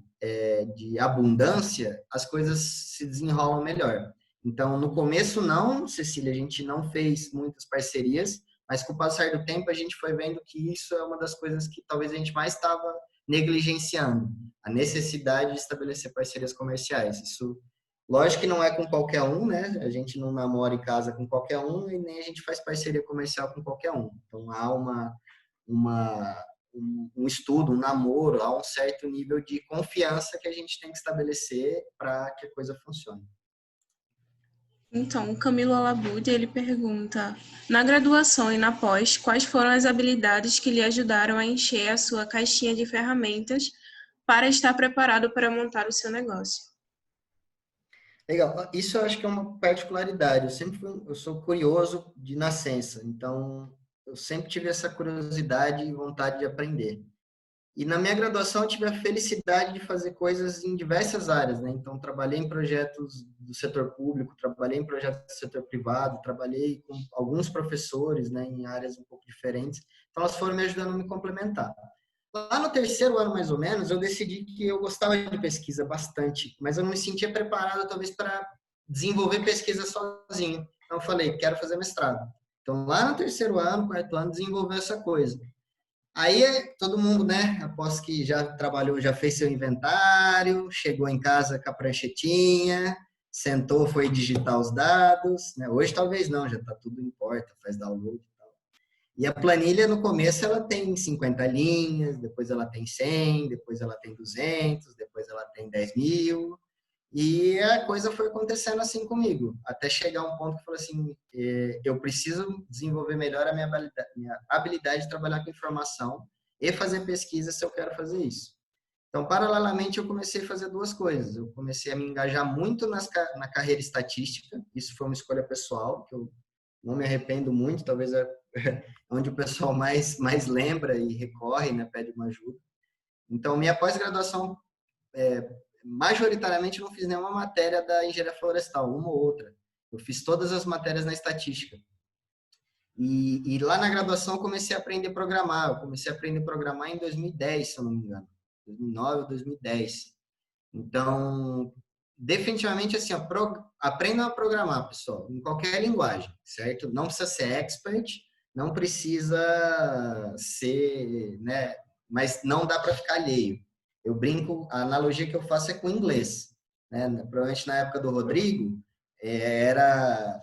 de abundância, as coisas se desenrolam melhor. Então, no começo não, Cecília, a gente não fez muitas parcerias, mas com o passar do tempo a gente foi vendo que isso é uma das coisas que talvez a gente mais estava negligenciando, a necessidade de estabelecer parcerias comerciais. Isso, lógico que não é com qualquer um, né? A gente não namora em casa com qualquer um e nem a gente faz parceria comercial com qualquer um. Então, há um estudo, um namoro, há um certo nível de confiança que a gente tem que estabelecer para que a coisa funcione. Então, o Camilo Alabude, ele pergunta, na graduação e na pós, quais foram as habilidades que lhe ajudaram a encher a sua caixinha de ferramentas para estar preparado para montar o seu negócio? Legal. Isso eu acho que é uma particularidade. Eu sou curioso de nascença, então eu sempre tive essa curiosidade e vontade de aprender. E na minha graduação eu tive a felicidade de fazer coisas em diversas áreas, né? Então trabalhei em projetos do setor público, trabalhei em projetos do setor privado, trabalhei com alguns professores, né, em áreas um pouco diferentes. Então elas foram me ajudando a me complementar. Lá no terceiro ano, mais ou menos, eu decidi que eu gostava de pesquisa bastante, mas eu não me sentia preparado, talvez, para desenvolver pesquisa sozinho. Então, eu falei, quero fazer mestrado. Então, lá no terceiro ano, quarto ano, desenvolveu essa coisa. Aí, todo mundo, né, após que já trabalhou, já fez seu inventário, chegou em casa com a pranchetinha, sentou, foi digitar os dados, né? Hoje, talvez não, já está tudo em porta, faz download. E a planilha, no começo, ela tem 50 linhas, depois ela tem 100, depois ela tem 200, depois ela tem 10.000. E a coisa foi acontecendo assim comigo, até chegar um ponto que eu falei assim, eu preciso desenvolver melhor a minha habilidade de trabalhar com informação e fazer pesquisa se eu quero fazer isso. Então, paralelamente, eu comecei a fazer duas coisas. Eu comecei a me engajar muito na carreira estatística, isso foi uma escolha pessoal, que eu não me arrependo muito, talvez é onde o pessoal mais lembra e recorre, né, pede uma ajuda. Então, minha pós-graduação, majoritariamente, não fiz nenhuma matéria da engenharia florestal, uma ou outra. Eu fiz todas as matérias na estatística. E lá na graduação eu comecei a aprender a programar. Eu comecei a aprender a programar em 2010, se eu não me engano. 2009 ou 2010. Então, definitivamente, assim, aprendam a programar, pessoal, em qualquer linguagem, certo? Não precisa ser expert, não precisa ser, né? Mas não dá para ficar alheio. Eu brinco, a analogia que eu faço é com o inglês, né? Provavelmente na época do Rodrigo, era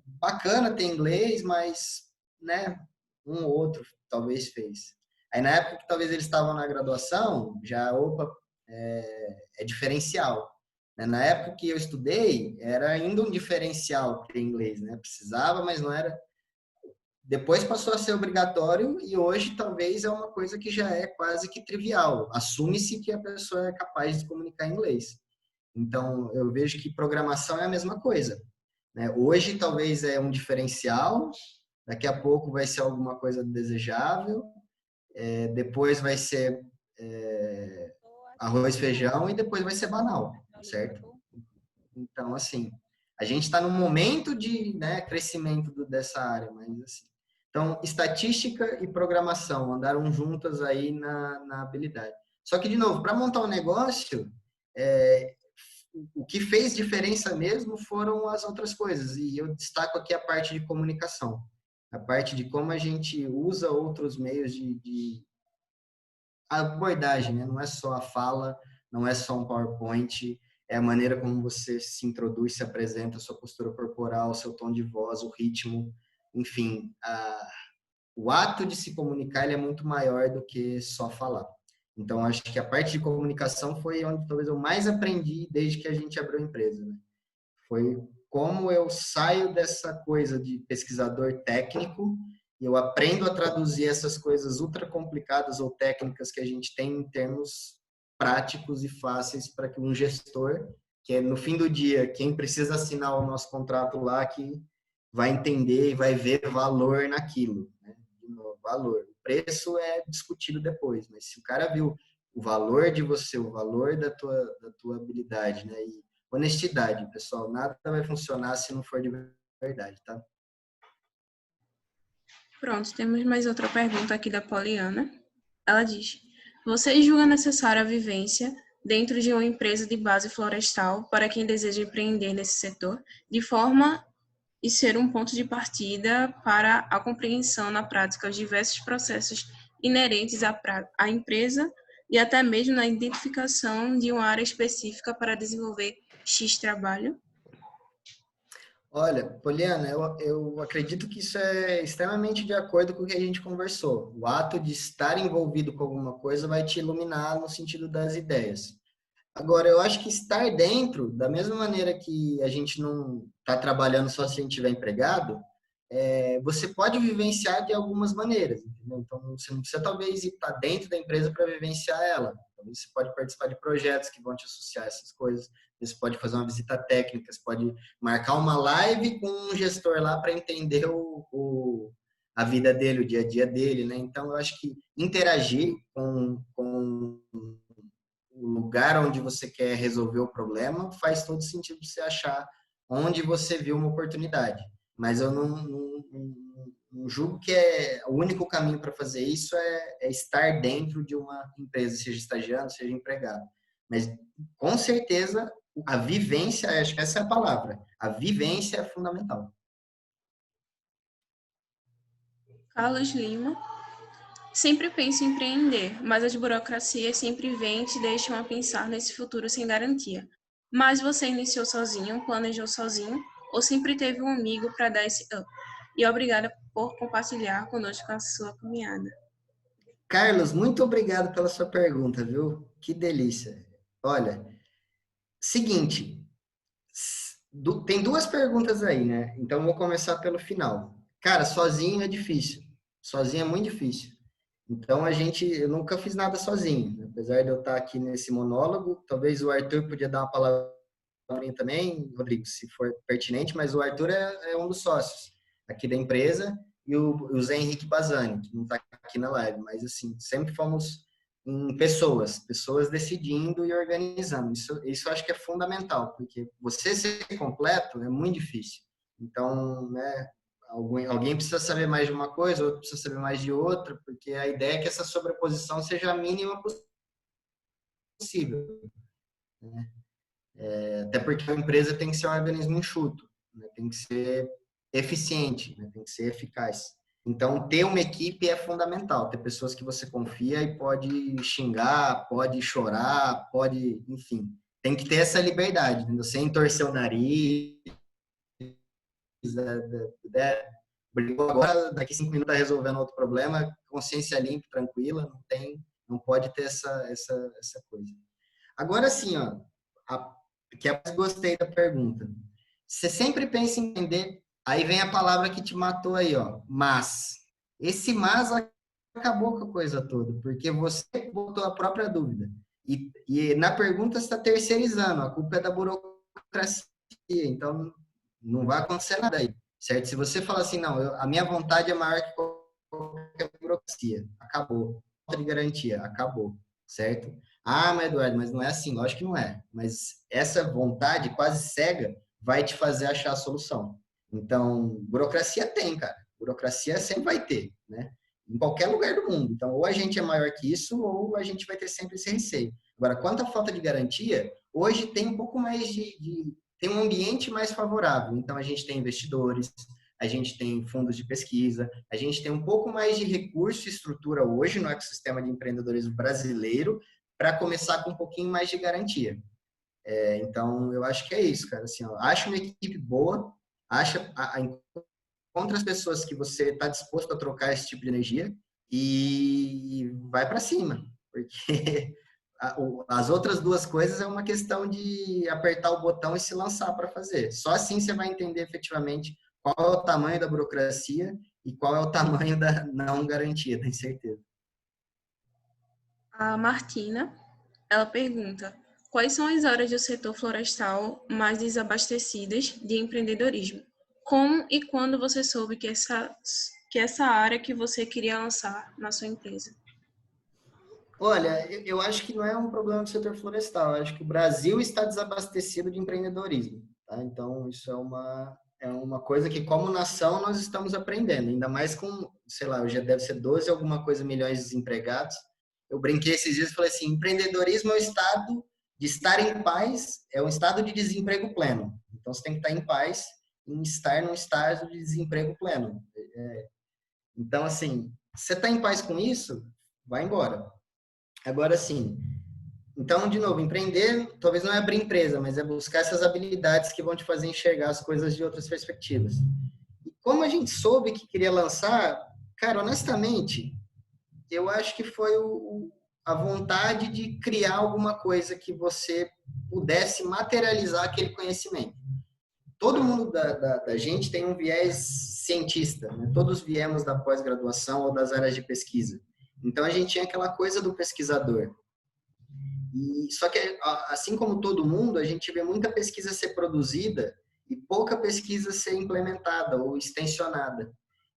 bacana ter inglês, mas, né? Um ou outro talvez fez. Aí na época que talvez eles estavam na graduação, já, opa, é diferencial. Na época que eu estudei, era ainda um diferencial ter inglês, né? Precisava, mas não era. Depois passou a ser obrigatório e hoje talvez é uma coisa que já é quase que trivial. Assume-se que a pessoa é capaz de comunicar em inglês. Então, eu vejo que programação é a mesma coisa, né? Hoje talvez é um diferencial, daqui a pouco vai ser alguma coisa desejável, depois vai ser arroz, feijão e depois vai ser banal, certo? Então, assim, a gente está num momento de, né, crescimento dessa área, mas assim. Então, estatística e programação andaram juntas aí na habilidade. Só que, de novo, para montar um negócio, o que fez diferença mesmo foram as outras coisas. E eu destaco aqui a parte de comunicação. A parte de como a gente usa outros meios de abordagem, né? Não é só a fala, não é só um PowerPoint, é a maneira como você se introduz, se apresenta, a sua postura corporal, o seu tom de voz, o ritmo, enfim, o ato de se comunicar ele é muito maior do que só falar. Então, acho que a parte de comunicação foi onde talvez eu mais aprendi desde que a gente abriu a empresa, né? Foi como eu saio dessa coisa de pesquisador técnico e eu aprendo a traduzir essas coisas ultra complicadas ou técnicas que a gente tem em termos práticos e fáceis para que um gestor, que é no fim do dia quem precisa assinar o nosso contrato lá, que vai entender e vai ver valor naquilo, né? Valor. O preço é discutido depois, mas se o cara viu o valor de você, o valor da tua habilidade, né? E honestidade, pessoal, nada vai funcionar se não for de verdade, tá? Pronto, temos mais outra pergunta aqui da Poliana. Ela diz: você julga necessária a vivência dentro de uma empresa de base florestal para quem deseja empreender nesse setor, de forma e ser um ponto de partida para a compreensão na prática dos diversos processos inerentes à empresa e até mesmo na identificação de uma área específica para desenvolver X trabalho? Olha, Poliana, eu acredito que isso é extremamente de acordo com o que a gente conversou. O ato de estar envolvido com alguma coisa vai te iluminar no sentido das ideias. Agora, eu acho que estar dentro, da mesma maneira que a gente não está trabalhando só se a gente estiver empregado, você pode vivenciar de algumas maneiras, entendeu? Então, você não precisa talvez estar dentro da empresa para vivenciar ela. Talvez você pode participar de projetos que vão te associar a essas coisas. Você pode fazer uma visita técnica, você pode marcar uma live com um gestor lá para entender a vida dele, o dia a dia dele, né? Então, eu acho que interagir com o lugar onde você quer resolver o problema faz todo sentido você achar onde você viu uma oportunidade. Mas eu não julgo que o único caminho para fazer isso é estar dentro de uma empresa, seja estagiando, seja empregado. Mas, com certeza, a vivência, acho que essa é a palavra, a vivência é fundamental. Carlos Lima. Sempre penso em empreender, mas as burocracias sempre vêm e te deixam a pensar nesse futuro sem garantia. Mas você iniciou sozinho, planejou sozinho, ou sempre teve um amigo para dar esse up? E obrigada por compartilhar conosco a sua caminhada. Carlos, muito obrigado pela sua pergunta, viu? Que delícia. Olha, seguinte, tem duas perguntas aí, né? Então, vou começar pelo final. Cara, sozinho é difícil. Sozinho é muito difícil. Então, eu nunca fiz nada sozinho. Né? Apesar de eu estar aqui nesse monólogo, talvez o Arthur podia dar uma palavrinha também, Rodrigo, se for pertinente, mas o Arthur é um dos sócios aqui da empresa e o Zé Henrique Bazani, que não está aqui na live, mas assim, sempre fomos em pessoas decidindo e organizando. Isso eu acho que é fundamental, porque você ser completo é muito difícil. Então, né, alguém precisa saber mais de uma coisa, outro precisa saber mais de outra, porque a ideia é que essa sobreposição seja a mínima possível. Né? Até porque a empresa tem que ser um organismo enxuto, né? Tem que ser eficiente, né? Tem que ser eficaz. Então, ter uma equipe é fundamental. Ter pessoas que você confia e pode xingar, pode chorar, pode, enfim. Tem que ter essa liberdade, entendeu? Sem torcer o nariz, brigou agora, daqui 5 minutos está resolvendo outro problema, consciência limpa, tranquila, não pode ter essa coisa. Agora sim, ó, que eu gostei da pergunta. Você sempre pensa em entender, aí vem a palavra que te matou aí, ó, mas. Esse mas acabou com a coisa toda, porque você botou a própria dúvida. E na pergunta você está terceirizando, a culpa é da burocracia, então não vai acontecer nada aí, certo? Se você falar assim, não, a minha vontade é maior que qualquer burocracia, acabou. Falta de garantia, acabou, certo? Ah, mas Eduardo, mas não é assim, lógico que não é. Mas essa vontade quase cega vai te fazer achar a solução. Então, burocracia tem, cara. Burocracia sempre vai ter, né? Em qualquer lugar do mundo. Então, ou a gente é maior que isso, ou a gente vai ter sempre esse receio. Agora, quanto à falta de garantia, hoje tem um pouco mais tem um ambiente mais favorável. Então, a gente tem investidores, a gente tem fundos de pesquisa, a gente tem um pouco mais de recurso e estrutura hoje no ecossistema de empreendedorismo brasileiro para começar com um pouquinho mais de garantia. Então, eu acho que é isso, cara. Assim, ó, acha uma equipe boa, encontra as pessoas que você está disposto a trocar esse tipo de energia e vai para cima, porque as outras duas coisas é uma questão de apertar o botão e se lançar para fazer. Só assim você vai entender efetivamente qual é o tamanho da burocracia e qual é o tamanho da não garantia, tenho certeza. A Martina, ela pergunta: quais são as áreas do setor florestal mais desabastecidas de empreendedorismo? Como e quando você soube que essa área que você queria lançar na sua empresa? Olha, eu acho que não é um problema do setor florestal. Eu acho que o Brasil está desabastecido de empreendedorismo. Tá? Então, isso é uma coisa que, como nação, nós estamos aprendendo. Ainda mais com, sei lá, já deve ser 12 alguma coisa milhões de desempregados. Eu brinquei esses dias e falei assim, empreendedorismo é o estado de estar em paz é um estado de desemprego pleno. Então, você tem que estar em paz em estar num estado de desemprego pleno. Então, assim, você está em paz com isso, vai embora. Agora, assim, então, de novo, empreender talvez não é abrir empresa, mas é buscar essas habilidades que vão te fazer enxergar as coisas de outras perspectivas. E como a gente soube que queria lançar, cara, honestamente, eu acho que foi a vontade de criar alguma coisa que você pudesse materializar aquele conhecimento. Todo mundo da gente tem um viés cientista, né? Todos viemos da pós-graduação ou das áreas de pesquisa. Então, a gente tinha aquela coisa do pesquisador. Só que, assim como todo mundo, a gente vê muita pesquisa ser produzida e pouca pesquisa ser implementada ou extensionada.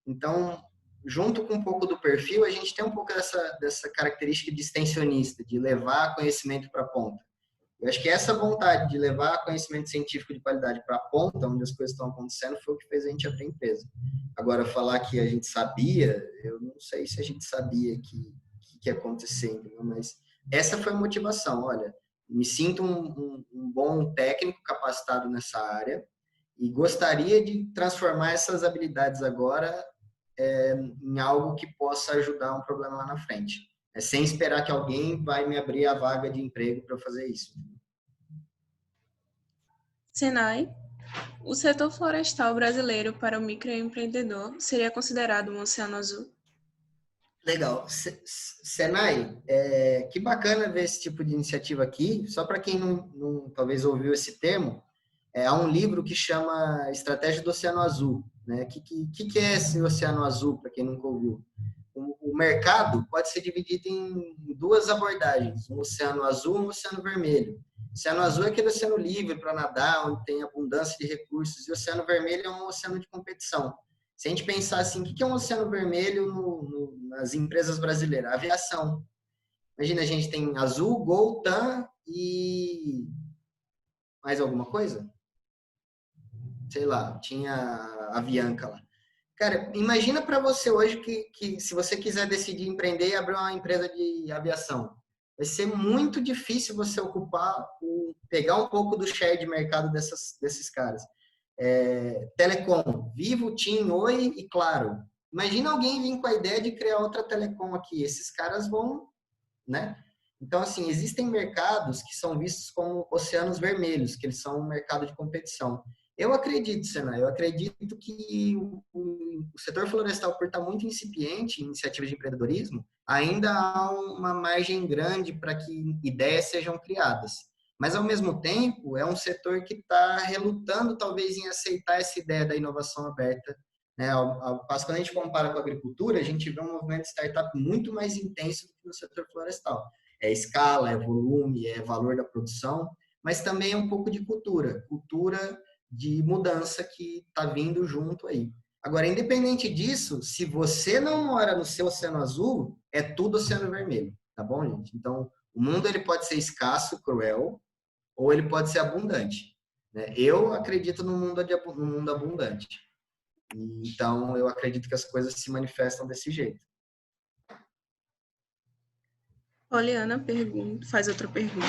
Então, junto com um pouco do perfil, a gente tem um pouco dessa característica de extensionista, de levar conhecimento para a ponta. Eu acho que essa vontade de levar conhecimento científico de qualidade para a ponta, onde as coisas estão acontecendo, foi o que fez a gente abrir a empresa. Agora, falar que a gente sabia, eu não sei se a gente sabia que ia acontecer, entendeu? Mas essa foi a motivação. Olha, me sinto um bom técnico capacitado nessa área e gostaria de transformar essas habilidades agora em algo que possa ajudar um problema lá na frente. Sem esperar que alguém vai me abrir a vaga de emprego para fazer isso. Senai, o setor florestal brasileiro para o microempreendedor seria considerado um oceano azul? Legal. Senai, que bacana ver esse tipo de iniciativa aqui. Só para quem não talvez ouviu esse termo, há um livro que chama Estratégia do Oceano Azul. Né? O que é esse Oceano Azul, para quem nunca ouviu? O mercado pode ser dividido em duas abordagens, um oceano azul e um oceano vermelho. O oceano azul é aquele oceano livre para nadar, onde tem abundância de recursos, e o oceano vermelho é um oceano de competição. Se a gente pensar assim, o que é um oceano vermelho nas empresas brasileiras? Aviação. Imagina, a gente tem Azul, Gol, TAM e mais alguma coisa? Sei lá, tinha a Avianca lá. Cara, imagina para você hoje que se você quiser decidir empreender e abrir uma empresa de aviação, vai ser muito difícil você pegar um pouco do share de mercado desses caras. Telecom, Vivo, TIM, Oi e Claro. Imagina alguém vir com a ideia de criar outra telecom aqui. Esses caras vão, né? Então, assim, existem mercados que são vistos como oceanos vermelhos, que eles são um mercado de competição. Eu acredito, Senna, eu acredito que o setor florestal, por estar muito incipiente em iniciativas de empreendedorismo, ainda há uma margem grande para que ideias sejam criadas. Mas, ao mesmo tempo, é um setor que está relutando, talvez, em aceitar essa ideia da inovação aberta. Né? Ao passo, quando a gente compara com a agricultura, a gente vê um movimento de startup muito mais intenso do que no setor florestal. É escala, é volume, é valor da produção, mas também é um pouco de cultura de mudança que está vindo junto aí. Agora, independente disso, se você não mora no seu oceano azul, é tudo oceano vermelho, tá bom, gente? Então, o mundo ele pode ser escasso, cruel, ou ele pode ser abundante. Né? Eu acredito no mundo abundante. Então, eu acredito que as coisas se manifestam desse jeito. Poliana faz outra pergunta.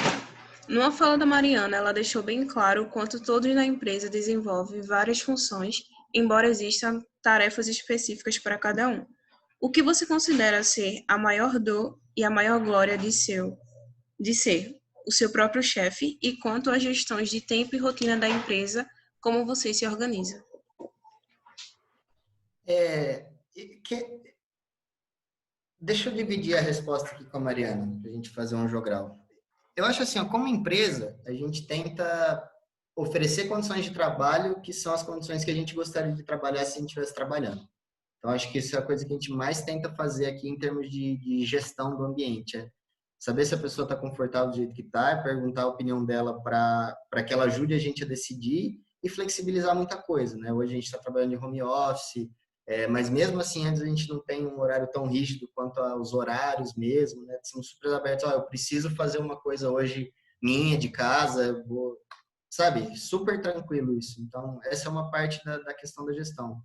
Numa fala da Mariana, ela deixou bem claro o quanto todos na empresa desenvolvem várias funções, embora existam tarefas específicas para cada um. O que você considera ser a maior dor e a maior glória de ser o seu próprio chefe e quanto às gestões de tempo e rotina da empresa, como você se organiza? Deixa eu dividir a resposta aqui com a Mariana, para a gente fazer um jogral. Eu acho assim, como empresa, a gente tenta oferecer condições de trabalho que são as condições que a gente gostaria de trabalhar se a gente estivesse trabalhando. Então, acho que isso é a coisa que a gente mais tenta fazer aqui em termos de gestão do ambiente. Saber se a pessoa está confortável do jeito que está, perguntar a opinião dela para que ela ajude a gente a decidir e flexibilizar muita coisa. Né? Hoje a gente está trabalhando em home office, mas mesmo assim, antes a gente não tem um horário tão rígido quanto aos horários mesmo, né? São super abertos. Eu preciso fazer uma coisa hoje minha, de casa, sabe? Super tranquilo isso. Então, essa é uma parte da questão da gestão.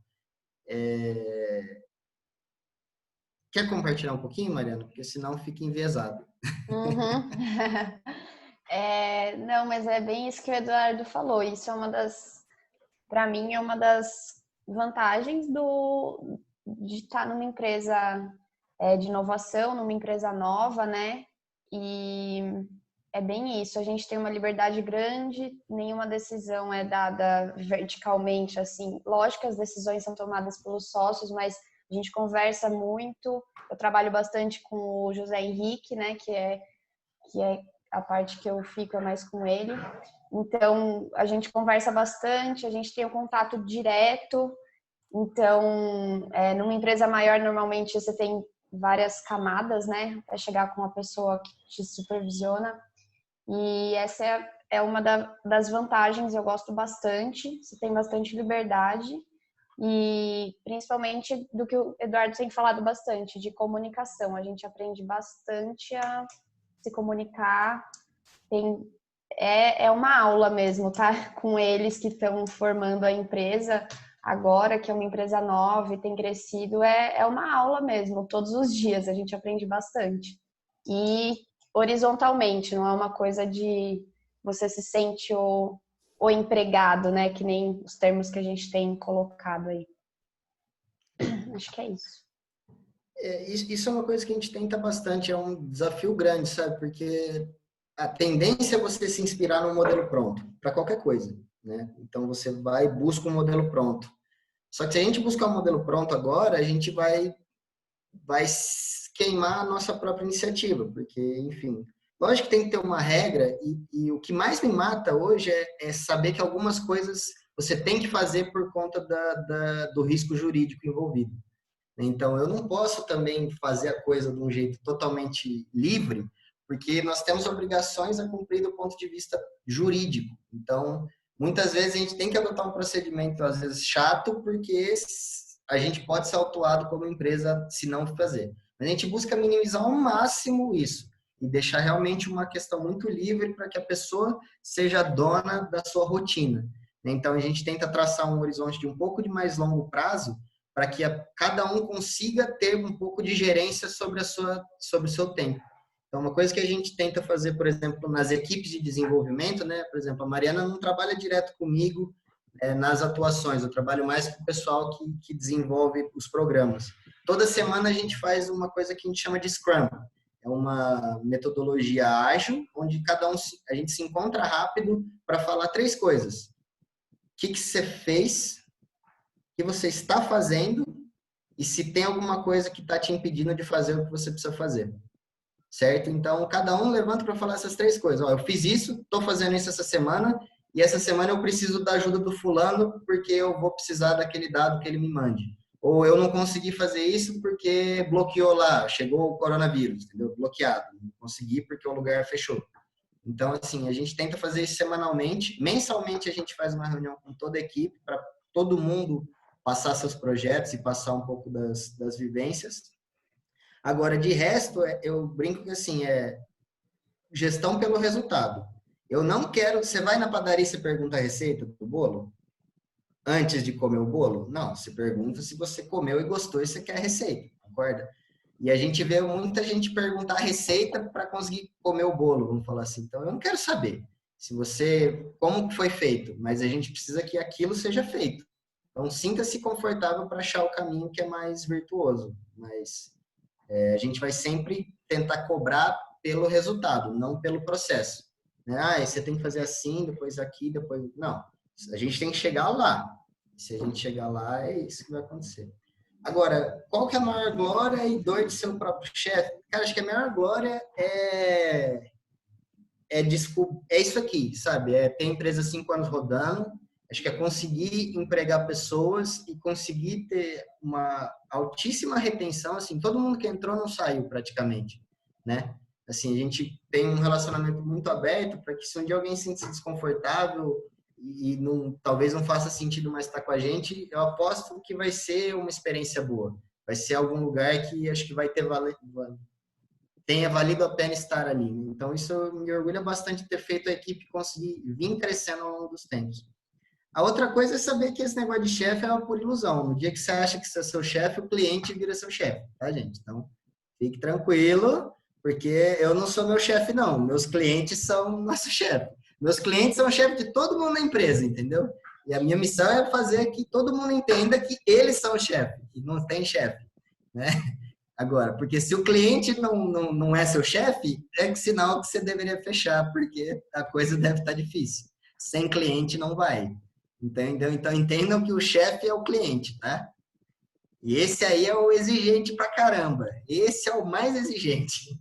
Quer compartilhar um pouquinho, Mariana? Porque senão fica enviesado. Uhum. Não, mas é bem isso que o Eduardo falou. Isso é para mim, é uma das vantagens de estar numa empresa de inovação, numa empresa nova, né? E é bem isso. A gente tem uma liberdade grande, nenhuma decisão é dada verticalmente, assim. Lógico que as decisões são tomadas pelos sócios, mas a gente conversa muito. Eu trabalho bastante com o José Henrique, né? Que é a parte que eu fico é mais com ele. Então, a gente conversa bastante, a gente tem um contato direto. Então, numa empresa maior, normalmente você tem várias camadas, né, para chegar com uma pessoa que te supervisiona. E essa é uma das vantagens, eu gosto bastante. Você tem bastante liberdade e principalmente do que o Eduardo tem falado bastante, de comunicação. A gente aprende bastante a se comunicar. É uma aula mesmo, tá? Com eles que estão formando a empresa agora, que é uma empresa nova e tem crescido, é uma aula mesmo, todos os dias a gente aprende bastante. E horizontalmente, não é uma coisa de você se sente o empregado, né? Que nem os termos que a gente tem colocado aí. Acho que é isso. Isso é uma coisa que a gente tenta bastante, é um desafio grande, sabe? Porque a tendência é você se inspirar num modelo pronto, para qualquer coisa, né? Então, você vai e busca um modelo pronto. Só que se a gente buscar um modelo pronto agora, a gente vai queimar a nossa própria iniciativa, porque, enfim, lógico que tem que ter uma regra e o que mais me mata hoje é saber que algumas coisas você tem que fazer por conta do risco jurídico envolvido. Então, eu não posso também fazer a coisa de um jeito totalmente livre, porque nós temos obrigações a cumprir do ponto de vista jurídico. Então, muitas vezes a gente tem que adotar um procedimento, às vezes, chato, porque a gente pode ser autuado como empresa se não fazer. Mas a gente busca minimizar ao máximo isso e deixar realmente uma questão muito livre para que a pessoa seja dona da sua rotina. Então, a gente tenta traçar um horizonte de um pouco de mais longo prazo para que cada um consiga ter um pouco de gerência sobre o seu tempo. Então, uma coisa que a gente tenta fazer, por exemplo, nas equipes de desenvolvimento, né? Por exemplo, a Mariana não trabalha direto comigo nas atuações, eu trabalho mais com o pessoal que desenvolve os programas. Toda semana a gente faz uma coisa que a gente chama de Scrum. É uma metodologia ágil, onde a gente se encontra rápido para falar 3 coisas. O que você fez, que você está fazendo e se tem alguma coisa que está te impedindo de fazer o que você precisa fazer, certo? Então, cada um levanta para falar essas 3 coisas. Eu fiz isso, estou fazendo isso essa semana e essa semana eu preciso da ajuda do fulano porque eu vou precisar daquele dado que ele me mande. Ou eu não consegui fazer isso porque bloqueou lá, chegou o coronavírus, entendeu? Bloqueado. Não consegui porque o lugar fechou. Então, assim, a gente tenta fazer isso semanalmente. Mensalmente a gente faz uma reunião com toda a equipe para todo mundo passar seus projetos e passar um pouco das vivências. Agora, de resto, eu brinco que assim, gestão pelo resultado. Eu não quero... Você vai na padaria e você pergunta a receita do bolo? Antes de comer o bolo? Não, você pergunta se você comeu e gostou e você quer a receita, concorda? E a gente vê muita gente perguntar a receita para conseguir comer o bolo, vamos falar assim. Então, eu não quero saber como foi feito, mas a gente precisa que aquilo seja feito. Então, sinta-se confortável para achar o caminho que é mais virtuoso. Mas a gente vai sempre tentar cobrar pelo resultado, não pelo processo. Você tem que fazer assim, depois aqui, depois... Não, a gente tem que chegar lá. Se a gente chegar lá, é isso que vai acontecer. Agora, qual que é a maior glória e dor de ser o próprio chefe? Cara, acho que a maior glória é isso aqui, sabe? Ter empresa 5 anos rodando. Acho que é conseguir empregar pessoas e conseguir ter uma altíssima retenção. Assim, todo mundo que entrou não saiu praticamente, né? Assim, a gente tem um relacionamento muito aberto para que se um dia alguém se sentir desconfortável e talvez não faça sentido mais estar com a gente, eu aposto que vai ser uma experiência boa. Vai ser algum lugar que acho que tenha valido a pena estar ali. Então, isso me orgulha bastante de ter feito a equipe conseguir vir crescendo ao longo dos tempos. A outra coisa é saber que esse negócio de chefe é uma pura ilusão. No dia que você acha que você é seu chefe, o cliente vira seu chefe, tá, gente? Então, fique tranquilo, porque eu não sou meu chefe, não. Meus clientes são nosso chefe. Meus clientes são o chefe de todo mundo na empresa, entendeu? E a minha missão é fazer que todo mundo entenda que eles são o chefe, que não tem chefe, né? Agora, porque se o cliente não é seu chefe, é sinal que você deveria fechar, porque a coisa deve estar difícil. Sem cliente não vai. Entendeu? Então entendam que o chefe é o cliente, tá? E esse aí é o exigente pra caramba. Esse é o mais exigente.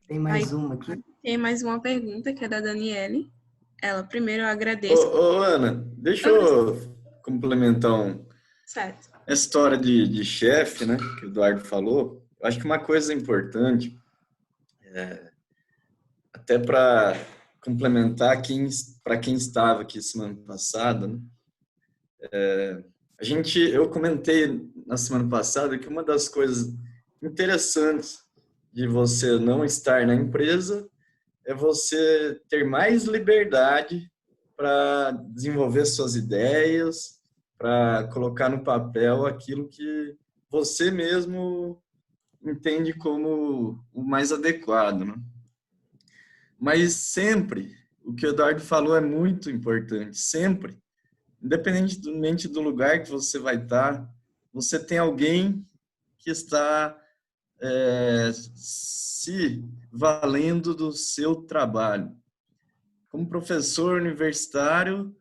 Tem mais uma aqui? Tem mais uma pergunta, que é da Daniele. Ela, primeiro eu Ô, agradeço. Ana, deixa eu complementar Certo. essa história de chefe, né, que o Eduardo falou. Eu acho que uma coisa importante, até para complementar para quem estava aqui semana passada, né, eu comentei na semana passada que uma das coisas interessantes de você não estar na empresa é você ter mais liberdade para desenvolver suas ideias, para colocar no papel aquilo que você mesmo entende como o mais adequado, né? Mas sempre, o que o Eduardo falou é muito importante, sempre, independentemente do lugar que você vai estar, você tem alguém que está se valendo do seu trabalho. Como professor universitário,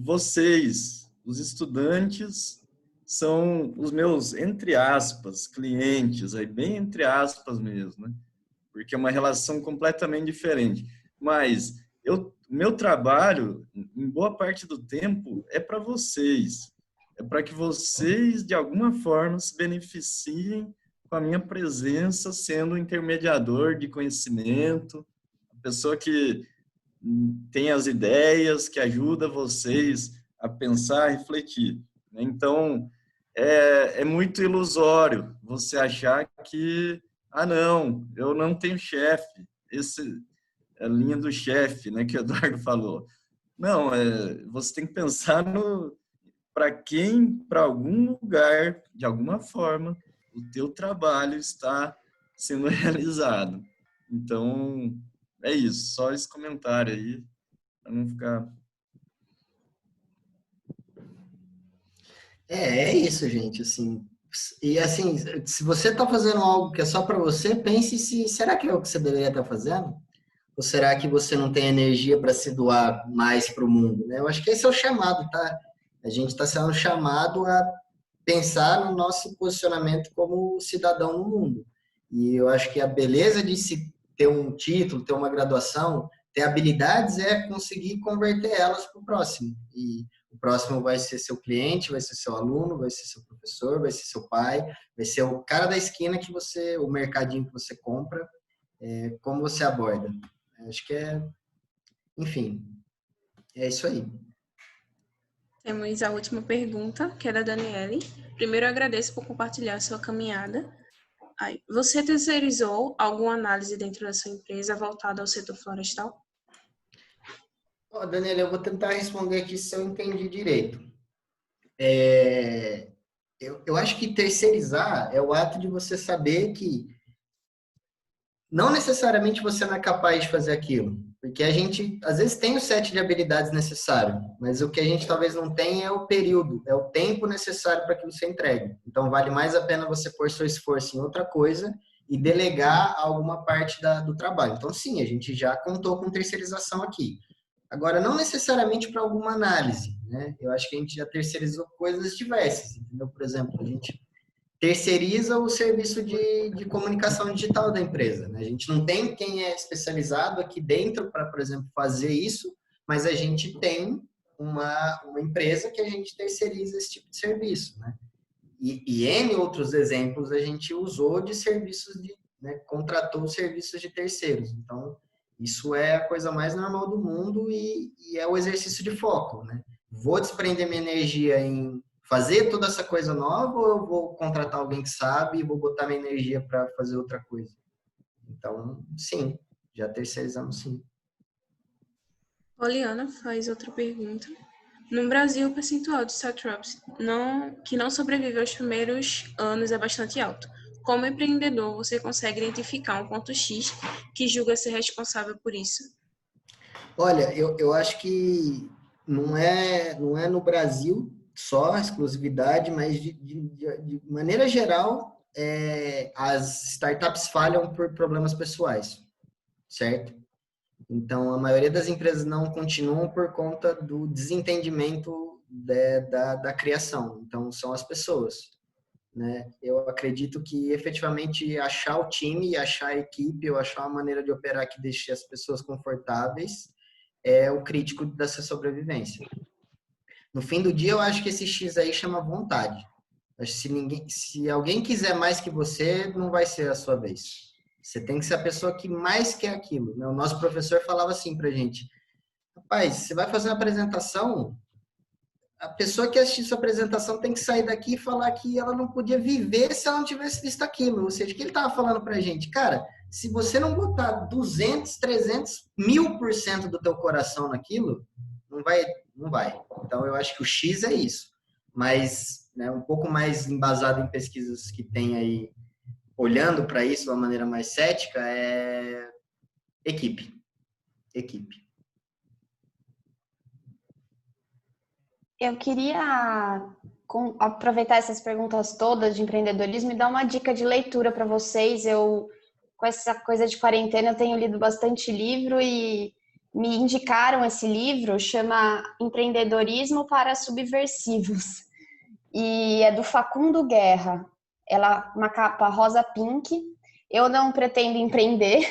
vocês, os estudantes, são os meus, entre aspas, clientes, aí bem entre aspas mesmo, né? Porque é uma relação completamente diferente. Mas meu trabalho, em boa parte do tempo, é para vocês. É para que vocês, de alguma forma, se beneficiem com a minha presença, sendo um intermediador de conhecimento, a pessoa que tem as ideias, que ajuda vocês a pensar, a refletir. Então, é muito ilusório você achar que, não, eu não tenho chefe. Esse é a linha do chefe, né, que o Eduardo falou. Não, você tem que pensar para quem, para algum lugar, de alguma forma, o teu trabalho está sendo realizado. Então, é isso, só esse comentário aí, para não ficar... É isso, gente, assim. E assim, se você está fazendo algo que é só para você, pense se será que é o que você deveria estar fazendo? Ou será que você não tem energia para se doar mais para o mundo, né? Eu acho que esse é o chamado, tá? A gente está sendo chamado a pensar no nosso posicionamento como cidadão no mundo. E eu acho que a beleza de se ter um título, ter uma graduação, ter habilidades é conseguir converter elas para o próximo. E o próximo vai ser seu cliente, vai ser seu aluno, vai ser seu professor, vai ser seu pai, vai ser o cara da esquina que você, o mercadinho que você compra, como você aborda. Acho que enfim, é isso aí. Temos a última pergunta, que é da Daniele. Primeiro, eu agradeço por compartilhar a sua caminhada. Você terceirizou alguma análise dentro da sua empresa voltada ao setor florestal? Daniela, eu vou tentar responder aqui se eu entendi direito. Eu acho que terceirizar é o ato de você saber que não necessariamente você não é capaz de fazer aquilo. Porque a gente, às vezes, tem o set de habilidades necessário, mas o que a gente talvez não tem é o período, é o tempo necessário para que você entregue. Então, vale mais a pena você pôr seu esforço em outra coisa e delegar alguma parte do trabalho. Então, sim, a gente já contou com terceirização aqui. Agora, não necessariamente para alguma análise, né? Eu acho que a gente já terceirizou coisas diversas, entendeu? Por exemplo, a gente terceiriza o serviço de comunicação digital da empresa, né? A gente não tem quem é especializado aqui dentro para, por exemplo, fazer isso, mas a gente tem uma empresa que a gente terceiriza esse tipo de serviço, né? E N outros exemplos a gente usou de serviços né, contratou serviços de terceiros. Então, isso é a coisa mais normal do mundo e é o exercício de foco, né? Vou desprender minha energia em fazer toda essa coisa nova ou eu vou contratar alguém que sabe e vou botar minha energia para fazer outra coisa? Então, sim, já terceirizamos sim. Poliana faz outra pergunta. No Brasil, o percentual de startups que não sobrevive aos primeiros anos é bastante alto. Como empreendedor, você consegue identificar um ponto X que julga ser responsável por isso? Olha, eu acho que não é no Brasil só a exclusividade, mas de maneira geral, as startups falham por problemas pessoais, certo? Então, a maioria das empresas não continuam por conta do desentendimento da criação. Então, são as pessoas, né? Eu acredito que efetivamente achar o time, achar a equipe, ou achar uma maneira de operar que deixe as pessoas confortáveis é o crítico dessa sobrevivência. No fim do dia, eu acho que esse X aí chama vontade. Acho que se alguém quiser mais que você, não vai ser a sua vez. Você tem que ser a pessoa que mais quer aquilo, né? O nosso professor falava assim pra gente: rapaz, você vai fazer uma apresentação, a pessoa que assistir sua apresentação tem que sair daqui e falar que ela não podia viver se ela não tivesse visto aquilo. Ou seja, o que ele estava falando pra gente? Cara, se você não botar 200, 300, 1000% do teu coração naquilo, não vai, não vai. Então, eu acho que o X é isso. Mas, né, um pouco mais embasado em pesquisas que tem aí, olhando para isso de uma maneira mais cética, é equipe. Equipe. Eu queria aproveitar essas perguntas todas de empreendedorismo e dar uma dica de leitura para vocês. Com essa coisa de quarentena, eu tenho lido bastante livro e me indicaram esse livro, chama Empreendedorismo para Subversivos. E é do Facundo Guerra. Ela, uma capa rosa pink. Eu não pretendo empreender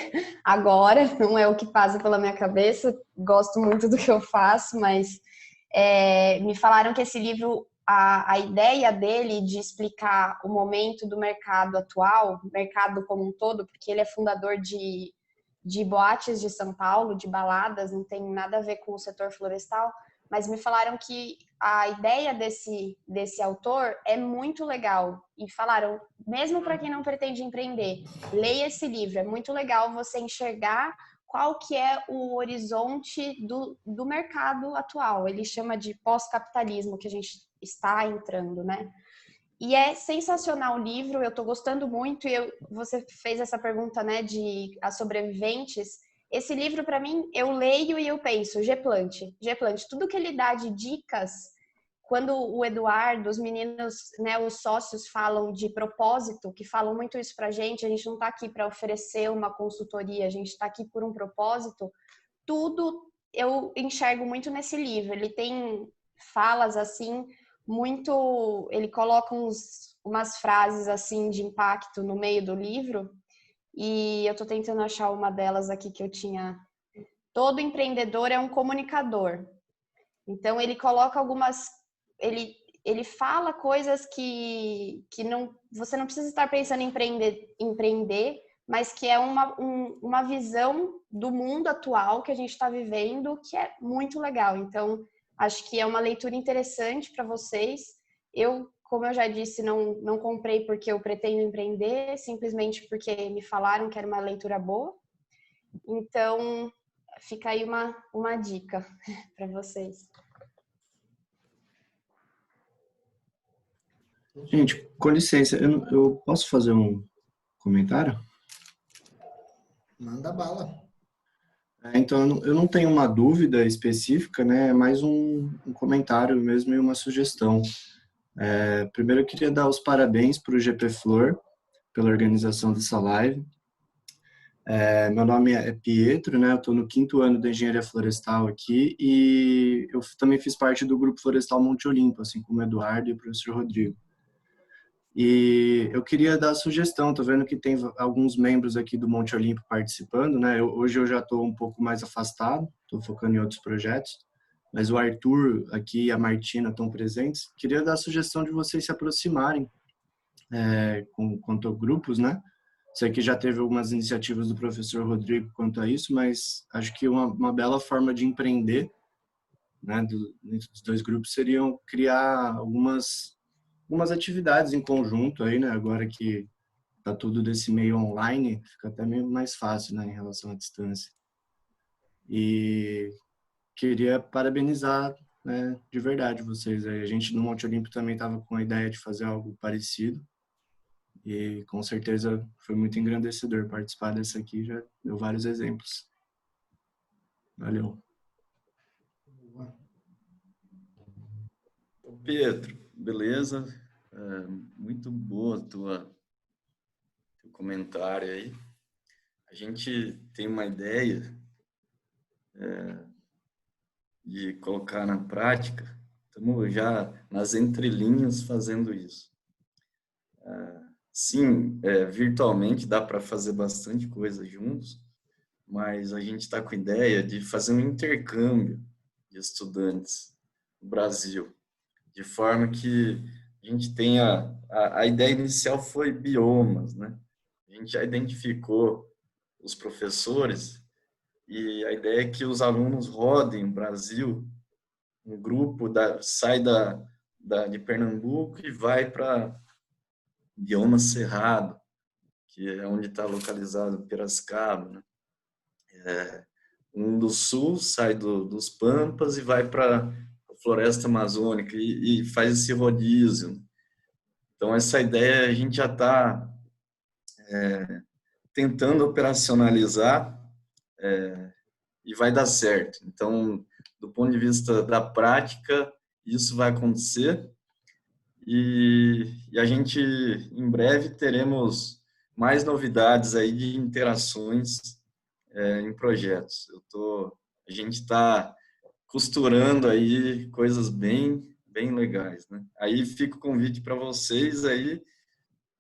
agora, não é o que passa pela minha cabeça. Gosto muito do que eu faço, mas me falaram que esse livro, a ideia dele de explicar o momento do mercado atual, mercado como um todo, porque ele é fundador de boates de São Paulo, de baladas, não tem nada a ver com o setor florestal, mas me falaram que a ideia desse autor é muito legal. E falaram, mesmo para quem não pretende empreender, leia esse livro, é muito legal você enxergar qual que é o horizonte do mercado atual. Ele chama de pós-capitalismo, que a gente está entrando, né? E é sensacional o livro, eu estou gostando muito. E você fez essa pergunta, né, de as sobreviventes. Esse livro, para mim, eu leio e eu penso, Geplant, tudo que ele dá de dicas, quando o Eduardo, os meninos, né, os sócios falam de propósito, que falam muito isso pra gente não está aqui para oferecer uma consultoria, a gente está aqui por um propósito, tudo eu enxergo muito nesse livro. Ele tem falas assim, muito, ele coloca umas frases assim de impacto no meio do livro, e eu estou tentando achar uma delas aqui que eu tinha. Todo empreendedor é um comunicador. Então ele coloca ele fala coisas que não, você não precisa estar pensando em empreender, mas que é uma visão do mundo atual que a gente está vivendo, que é muito legal. Então, acho que é uma leitura interessante para vocês. Como eu já disse, não comprei porque eu pretendo empreender, simplesmente porque me falaram que era uma leitura boa. Então, fica aí uma dica para vocês. Gente, com licença, eu posso fazer um comentário? Manda bala. Então, eu não tenho uma dúvida específica, né? É mais um comentário mesmo e uma sugestão. Primeiro, eu queria dar os parabéns para o GP Flor, pela organização dessa live. Meu nome é Pietro, né? Eu estou no 5º ano da Engenharia Florestal aqui e eu também fiz parte do Grupo Florestal Monte Olimpo, assim como o Eduardo e o professor Rodrigo. E eu queria dar a sugestão, tô vendo que tem alguns membros aqui do Monte Olimpo participando, né? Hoje eu já estou um pouco mais afastado, estou focando em outros projetos, mas o Arthur aqui e a Martina estão presentes. Queria dar a sugestão de vocês se aproximarem quanto a grupos, né? Sei que já teve algumas iniciativas do professor Rodrigo quanto a isso, mas acho que uma bela forma de empreender, né, dos dois grupos seriam criar algumas atividades em conjunto aí, né? Agora que tá tudo desse meio online, fica até meio mais fácil, né, em relação à distância. E queria parabenizar né, de verdade vocês. A gente no Monte Olimpo também estava com a ideia de fazer algo parecido e com certeza foi muito engrandecedor participar dessa aqui, já deu vários exemplos. Valeu. Pedro, beleza? Muito boa teu comentário aí. A gente tem uma ideia de colocar na prática, estamos já nas entrelinhas fazendo isso. Sim, virtualmente dá para fazer bastante coisa juntos, mas a gente está com a ideia de fazer um intercâmbio de estudantes no Brasil, de forma que a gente tenha... A ideia inicial foi biomas, né? A gente já identificou os professores e a ideia é que os alunos rodem o Brasil, um grupo sai de Pernambuco e vai para bioma Cerrado, que é onde está localizado Piracicaba, né? Um do sul sai dos Pampas e vai para a floresta amazônica e faz esse rodízio. Então, essa ideia a gente já está tentando operacionalizar e vai dar certo. Então, do ponto de vista da prática, isso vai acontecer e a gente, em breve, teremos mais novidades aí de interações em projetos. A gente está costurando aí coisas bem legais, né? Aí fica o convite para vocês aí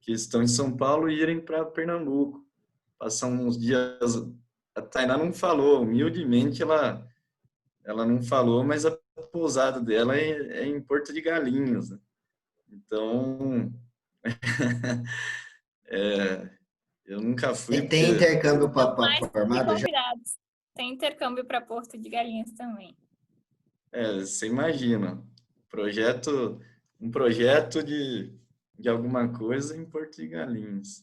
que estão em São Paulo irem para Pernambuco, passar uns dias. A Tainá não falou, humildemente ela não falou, mas a pousada dela é em Porto de Galinhas, né? Então, eu nunca fui. Tem intercâmbio para formada já? Convidados. Tem intercâmbio para Porto de Galinhas também. Você imagina, um projeto de alguma coisa em Porto de Galinhas.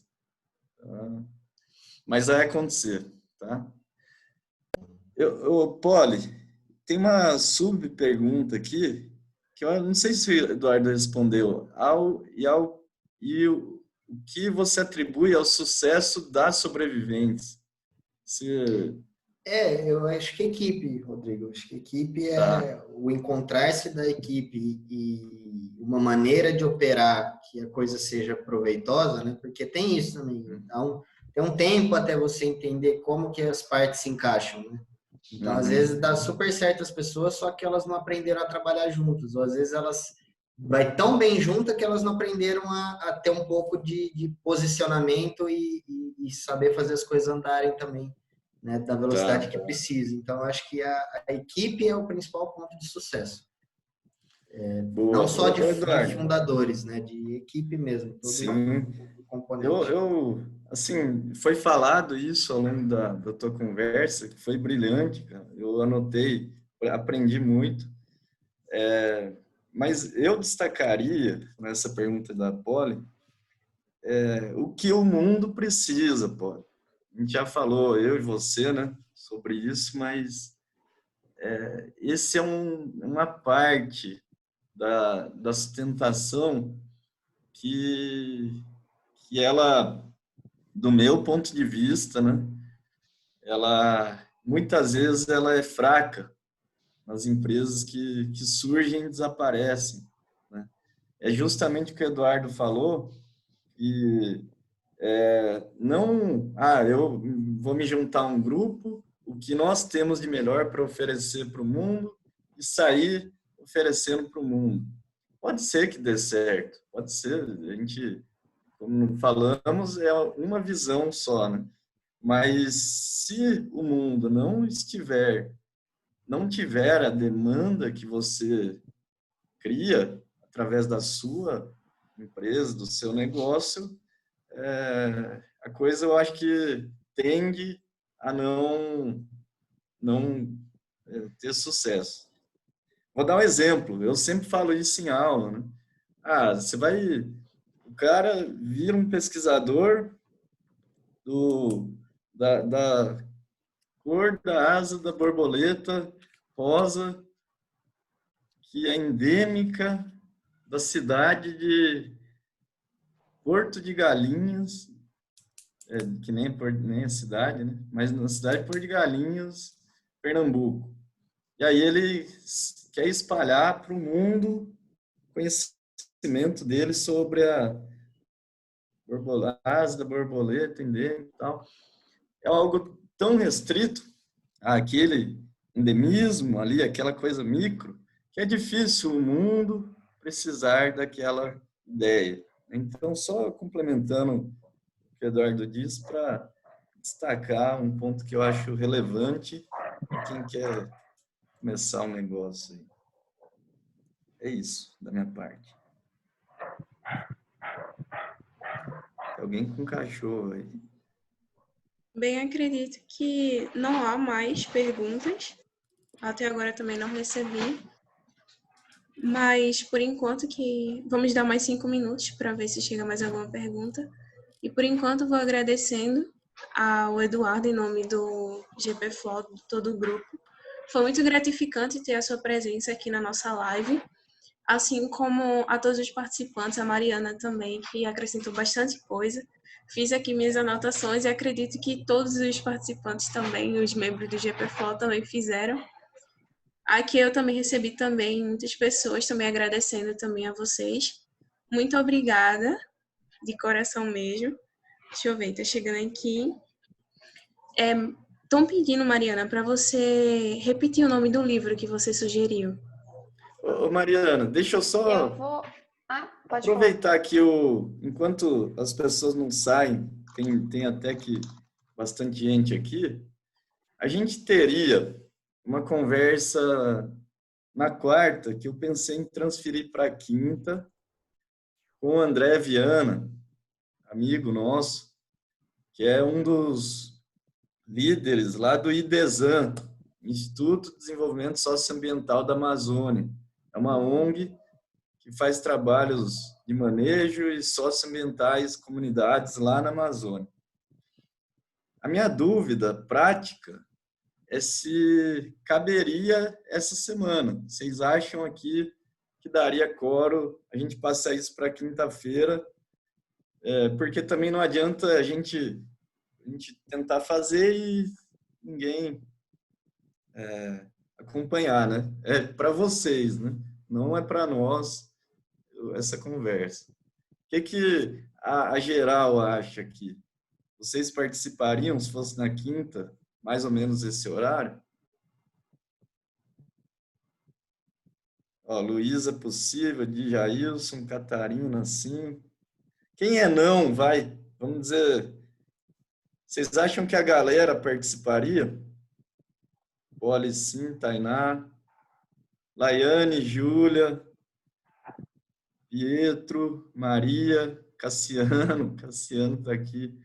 Tá? Mas vai acontecer, tá? Poli, tem uma sub-pergunta aqui, que eu não sei se o Eduardo respondeu. O que você atribui ao sucesso das sobreviventes? Eu acho que equipe, Rodrigo. Acho que equipe Tá. o encontrar-se da equipe e uma maneira de operar que a coisa seja proveitosa, né? Porque tem isso também. Então, tem um tempo até você entender como que as partes se encaixam, né? Então, às vezes dá super certo as pessoas, só que elas não aprenderam a trabalhar juntas. Ou às vezes elas vai tão bem juntas que elas não aprenderam a ter um pouco de posicionamento e saber fazer as coisas andarem também, né, da velocidade que precisa. Então, acho que a equipe é o principal ponto de sucesso. Boa. Não só de fundadores, né, de equipe mesmo. Todo Sim. Componente. Assim, foi falado isso ao longo da tua conversa, que foi brilhante, cara. Eu anotei, aprendi muito. Mas eu destacaria, nessa pergunta da Poli, o que o mundo precisa, Poli. A gente já falou, eu e você, né, sobre isso, mas esse é uma parte da sustentação que ela, do meu ponto de vista, né, muitas vezes ela é fraca nas empresas que surgem e desaparecem, né? É justamente o que o Eduardo falou, que eu vou me juntar a um grupo, o que nós temos de melhor para oferecer para o mundo e sair oferecendo para o mundo. Pode ser que dê certo, pode ser, a gente, como falamos, é uma visão só, né? Mas se o mundo não tiver a demanda que você cria através da sua empresa, do seu negócio, a coisa eu acho que tende a não ter sucesso. Vou dar um exemplo, eu sempre falo isso em aula, né? O cara vira um pesquisador da cor da asa da borboleta rosa que é endêmica da cidade de Porto de Galinhas, que nem a cidade, né? Mas na cidade de Porto de Galinhas, Pernambuco. E aí ele quer espalhar para o mundo o conhecimento dele sobre a asa da borboleta endêmica e tal. É algo tão restrito àquele endemismo ali, aquela coisa micro, que é difícil o mundo precisar daquela ideia. Então, só complementando o que o Eduardo disse, para destacar um ponto que eu acho relevante para quem quer começar um negócio aí. É isso, da minha parte. Tem alguém com cachorro aí? Bem, acredito que não há mais perguntas. Até agora também não recebi. Mas, por enquanto, vamos dar mais 5 minutos para ver se chega mais alguma pergunta. E, por enquanto, vou agradecendo ao Eduardo, em nome do GP Flow, de todo o grupo. Foi muito gratificante ter a sua presença aqui na nossa live, assim como a todos os participantes, a Mariana também, que acrescentou bastante coisa. Fiz aqui minhas anotações e acredito que todos os participantes também, os membros do GP Flow também fizeram. Aqui eu também recebi também muitas pessoas também agradecendo também a vocês. Muito obrigada, de coração mesmo. Deixa eu ver, tá chegando aqui. Estão pedindo, Mariana, para você repetir o nome do livro que você sugeriu. Ô, Mariana, deixa eu só Pode aproveitar aqui enquanto as pessoas não saem, tem até que bastante gente aqui, a gente teria uma conversa na quarta que eu pensei em transferir para a quinta com o André Viana, amigo nosso, que é um dos líderes lá do IDESAN, Instituto de Desenvolvimento Socioambiental da Amazônia. É uma ONG que faz trabalhos de manejo e socioambientais comunidades lá na Amazônia. A minha dúvida prática é se caberia essa semana. Vocês acham aqui que daria coro a gente passar isso para quinta-feira? Porque também não adianta a gente tentar fazer e ninguém acompanhar, né? É para vocês, né? Não é para nós essa conversa. O que a geral acha aqui? Vocês participariam se fosse na quinta, mais ou menos esse horário? Ó, Luísa possível, de Jailson, Catarina, sim. Quem é não, vai? Vamos dizer, vocês acham que a galera participaria? Poli, sim, Tainá. Laiane, Júlia, Pietro, Maria, Cassiano está aqui.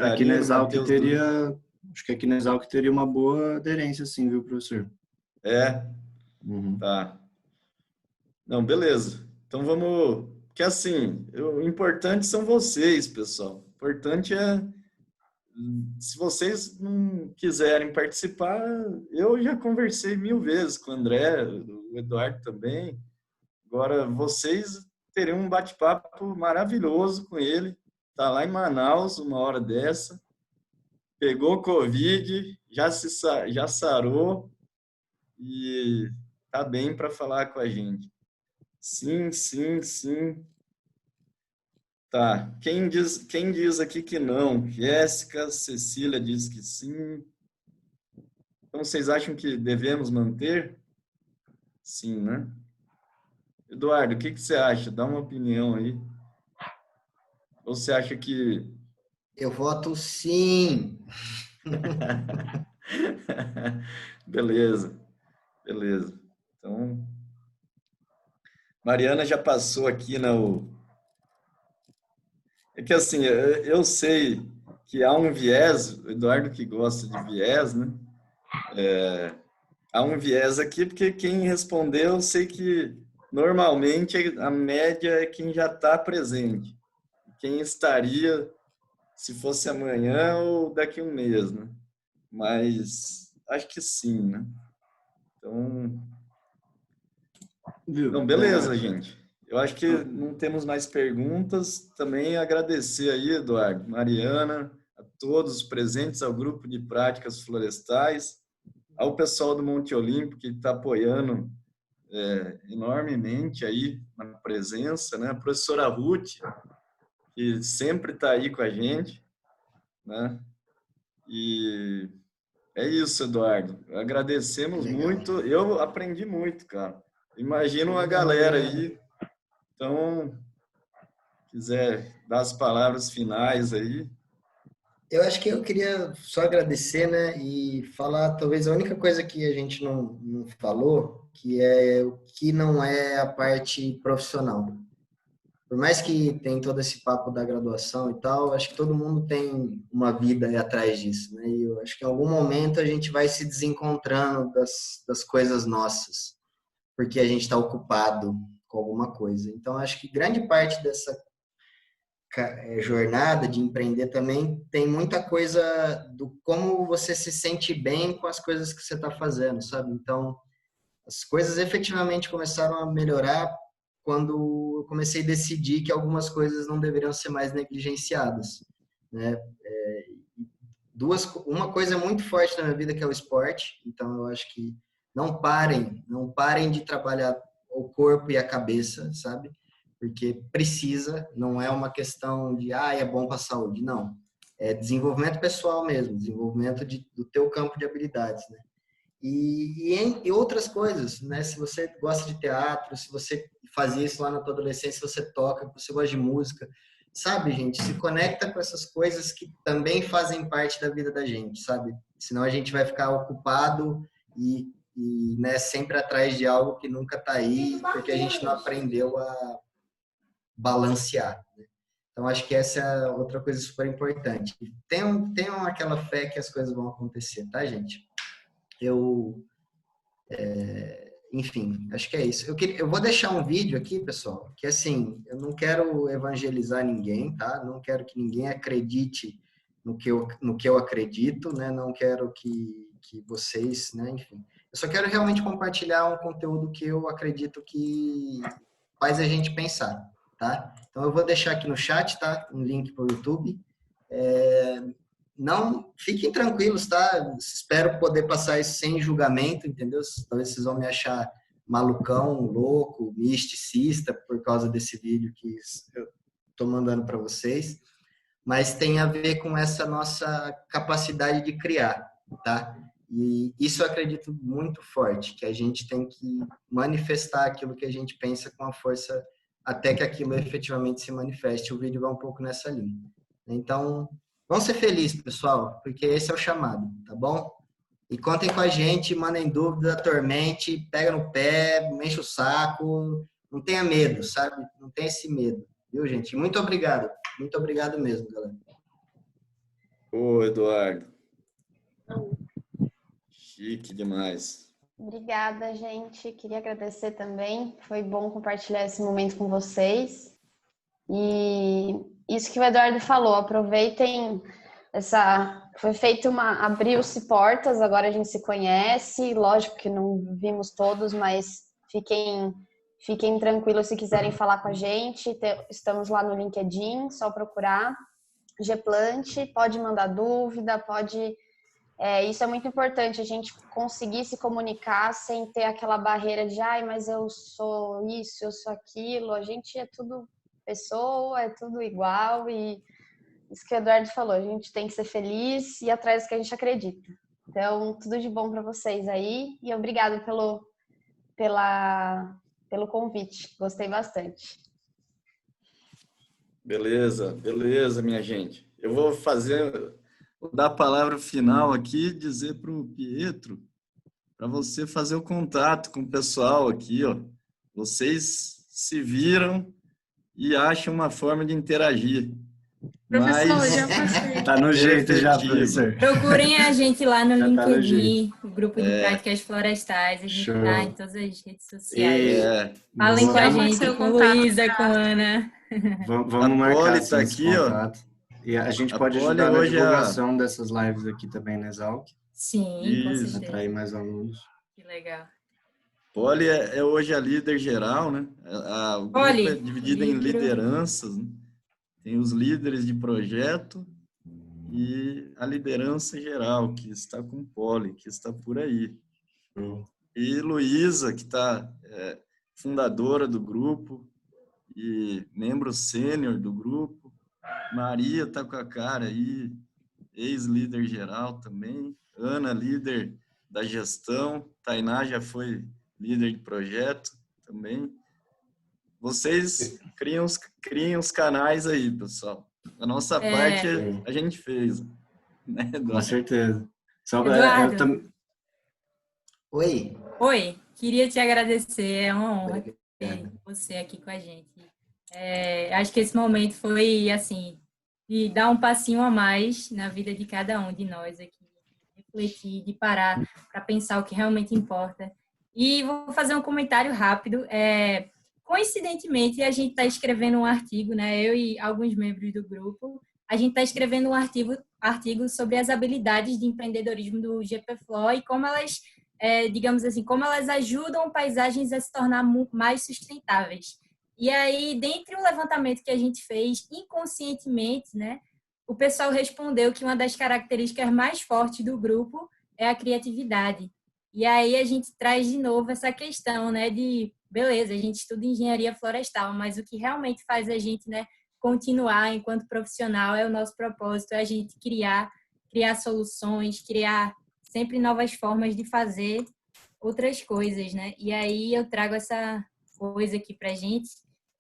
Aqui na Exalc acho que aqui na Exalc teria uma boa aderência, sim, viu, professor? Uhum. Tá. Não, beleza. Então vamos... Porque assim, o importante são vocês, pessoal. O importante é... Se vocês não quiserem participar, eu já conversei 1000 vezes com o André, o Eduardo também. Agora, vocês teriam um bate-papo maravilhoso com ele. Está lá em Manaus, uma hora dessa. Pegou Covid, já sarou e está bem para falar com a gente. Sim, sim, sim. Tá. Quem diz aqui que não? Jéssica, Cecília diz que sim. Então, vocês acham que devemos manter? Sim, né? Eduardo, o que você acha? Dá uma opinião aí. Ou você acha que... Eu voto sim. Beleza. Então, Mariana já passou aqui É que assim, eu sei que há um viés, o Eduardo que gosta de viés, né? Há um viés aqui, porque quem respondeu, eu sei que normalmente a média é quem já está presente. Quem estaria se fosse amanhã ou daqui a um mês, né? Mas acho que sim, né? Então, Então, beleza, gente. Eu acho que não temos mais perguntas. Também agradecer aí, Eduardo, Mariana, a todos os presentes ao grupo de práticas florestais, ao pessoal do Monte Olimpo que está apoiando enormemente aí na presença, né? A professora Ruth, que sempre está aí com a gente, né? E é isso, Eduardo. Agradecemos muito. Eu aprendi muito, cara. Imagina uma galera aí. Então, quiser dar as palavras finais aí. Eu acho que eu queria só agradecer, né, e falar talvez a única coisa que a gente não falou, que é o que não é a parte profissional. Por mais que tem todo esse papo da graduação e tal, acho que todo mundo tem uma vida aí atrás disso, né? E eu acho que em algum momento a gente vai se desencontrando das coisas nossas, porque a gente está ocupado com alguma coisa. Então, acho que grande parte dessa jornada de empreender também tem muita coisa do como você se sente bem com as coisas que você está fazendo, sabe? Então, as coisas efetivamente começaram a melhorar quando eu comecei a decidir que algumas coisas não deveriam ser mais negligenciadas, né? Uma coisa muito forte na minha vida que é o esporte, então eu acho que não parem de trabalhar o corpo e a cabeça, sabe? Porque precisa, não é uma questão de, é bom para a saúde, não. É desenvolvimento pessoal mesmo, desenvolvimento do teu campo de habilidades, né? E outras coisas, né? Se você gosta de teatro, se você fazia isso lá na tua adolescência, se você toca, se você gosta de música, sabe, gente? Se conecta com essas coisas que também fazem parte da vida da gente, sabe? Senão a gente vai ficar ocupado e né, sempre atrás de algo que nunca tá aí, porque a gente não aprendeu a balancear, né? Então, acho que essa é outra coisa super importante. Tenham aquela fé que as coisas vão acontecer, tá, gente? Enfim, acho que é isso. Eu vou deixar um vídeo aqui, pessoal, que assim, eu não quero evangelizar ninguém, tá? Não quero que ninguém acredite no que eu acredito, né? Não quero que vocês, né? Enfim, eu só quero realmente compartilhar um conteúdo que eu acredito que faz a gente pensar, tá? Então, eu vou deixar aqui no chat, tá? Um link para o YouTube. Não, fiquem tranquilos, tá? Espero poder passar isso sem julgamento, entendeu? Talvez vocês vão me achar malucão, louco, misticista por causa desse vídeo que eu tô mandando para vocês, mas tem a ver com essa nossa capacidade de criar, tá? E isso eu acredito muito forte, que a gente tem que manifestar aquilo que a gente pensa com a força até que aquilo efetivamente se manifeste. O vídeo vai um pouco nessa linha. Então, vão ser felizes, pessoal, porque esse é o chamado, tá bom? E contem com a gente, mandem dúvida, atormente, pega no pé, enche o saco, não tenha medo, sabe? Não tenha esse medo, viu, gente? Muito obrigado mesmo, galera. Ô, Eduardo. Chique demais. Obrigada, gente. Queria agradecer também. Foi bom compartilhar esse momento com vocês. E isso que o Eduardo falou, aproveitem foi feito abriu-se portas, agora a gente se conhece, lógico que não vimos todos, mas fiquem tranquilos se quiserem falar com a gente, estamos lá no LinkedIn, só procurar Geplant, pode mandar dúvida, isso é muito importante, a gente conseguir se comunicar sem ter aquela barreira de, mas eu sou isso, eu sou aquilo, a gente é tudo pessoa, é tudo igual e isso que o Eduardo falou, a gente tem que ser feliz e ir atrás do que a gente acredita. Então, tudo de bom para vocês aí e obrigada pelo convite, gostei bastante. Beleza, minha gente. Eu vou dar a palavra final aqui e dizer para o Pietro, para você fazer o contato com o pessoal aqui, ó. Vocês se viram e acham uma forma de interagir. Professor, já passei. Tá no jeito já, professor. Procurem a gente lá no Já LinkedIn, o grupo de práticas florestais. A gente tá em todas as redes sociais. Falem com a gente, com Luísa, com Ana. Vamos marcar esse aqui, contato. E a gente pode ajudar na divulgação dessas lives aqui também, né, Exalc? Sim, com certeza. Atrair mais alunos. Que legal. Poli é hoje a líder geral, né? O grupo Poli, é dividido em líder. lideranças, né? Tem os líderes de projeto e a liderança geral, que está com o Poli, que está por aí. E Luísa, que está fundadora do grupo e membro sênior do grupo. Maria está com a cara aí, ex-líder geral também. Ana, líder da gestão. Tainá já foi líder de projeto também. Vocês criem os canais aí, pessoal. A nossa parte a gente fez. Né, Com certeza. Só Eduardo. Oi. Queria te agradecer, é uma honra ter você aqui com a gente. Acho que esse momento foi, assim, de dar um passinho a mais na vida de cada um de nós aqui, de refletir, de parar para pensar o que realmente importa. E vou fazer um comentário rápido. Coincidentemente, a gente está escrevendo um artigo, né? Eu e alguns membros do grupo, a gente está escrevendo um artigo sobre as habilidades de empreendedorismo do GPFLOR e como elas, digamos assim, como elas ajudam paisagens a se tornar mais sustentáveis. E aí, dentre o levantamento que a gente fez inconscientemente, né, o pessoal respondeu que uma das características mais fortes do grupo é a criatividade. E aí a gente traz de novo essa questão, né, de beleza, a gente estuda engenharia florestal, mas o que realmente faz a gente, né, continuar enquanto profissional é o nosso propósito, é a gente criar soluções, criar sempre novas formas de fazer outras coisas, né? E aí eu trago essa coisa aqui pra gente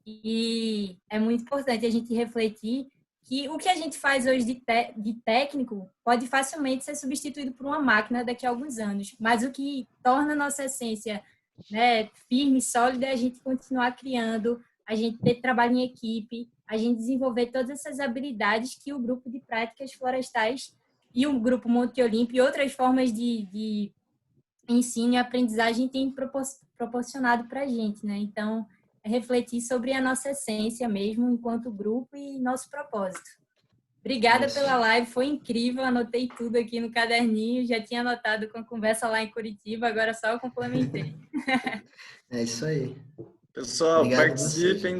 e é muito importante a gente refletir que o que a gente faz hoje de técnico pode facilmente ser substituído por uma máquina daqui a alguns anos, mas o que torna a nossa essência, né, firme, sólida, é a gente continuar criando, a gente ter trabalho em equipe, a gente desenvolver todas essas habilidades que o grupo de práticas florestais e o grupo Monte Olimpo e outras formas de ensino e aprendizagem têm proporcionado para a gente, né? Então, é refletir sobre a nossa essência mesmo, enquanto grupo e nosso propósito. Obrigada pela live, foi incrível, anotei tudo aqui no caderninho, já tinha anotado com a conversa lá em Curitiba, agora só eu complementei. É isso aí. Pessoal, Obrigado participem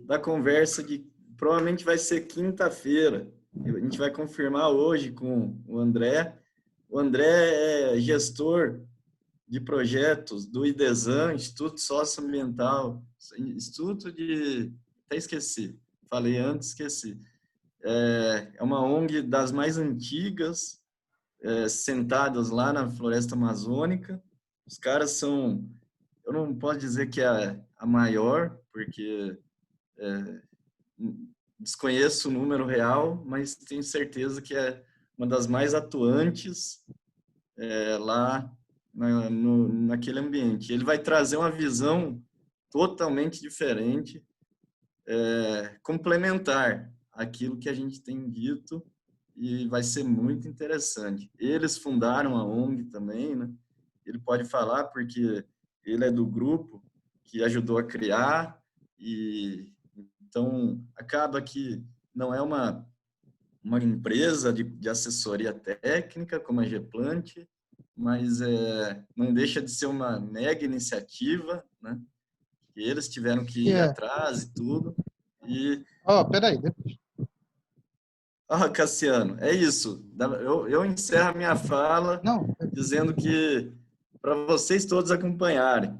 da conversa que provavelmente vai ser quinta-feira. A gente vai confirmar hoje com o André. O André é gestor de projetos do IDESAN, Instituto Socioambiental, até esqueci, falei antes, esqueci. É uma ONG das mais antigas, sentadas lá na Floresta Amazônica. Os caras são, eu não posso dizer que é a maior, porque desconheço o número real, mas tenho certeza que é uma das mais atuantes lá naquele ambiente. Ele vai trazer uma visão totalmente diferente, complementar àquilo que a gente tem dito, e vai ser muito interessante. Eles fundaram a ONG também, né? Ele pode falar porque ele é do grupo que ajudou a criar, e então acaba que não é uma empresa de assessoria técnica como a Geplant, mas não deixa de ser uma mega iniciativa, né? Que eles tiveram que ir atrás e tudo. E... peraí. Cassiano, é isso. Eu encerro a minha fala dizendo que para vocês todos acompanharem.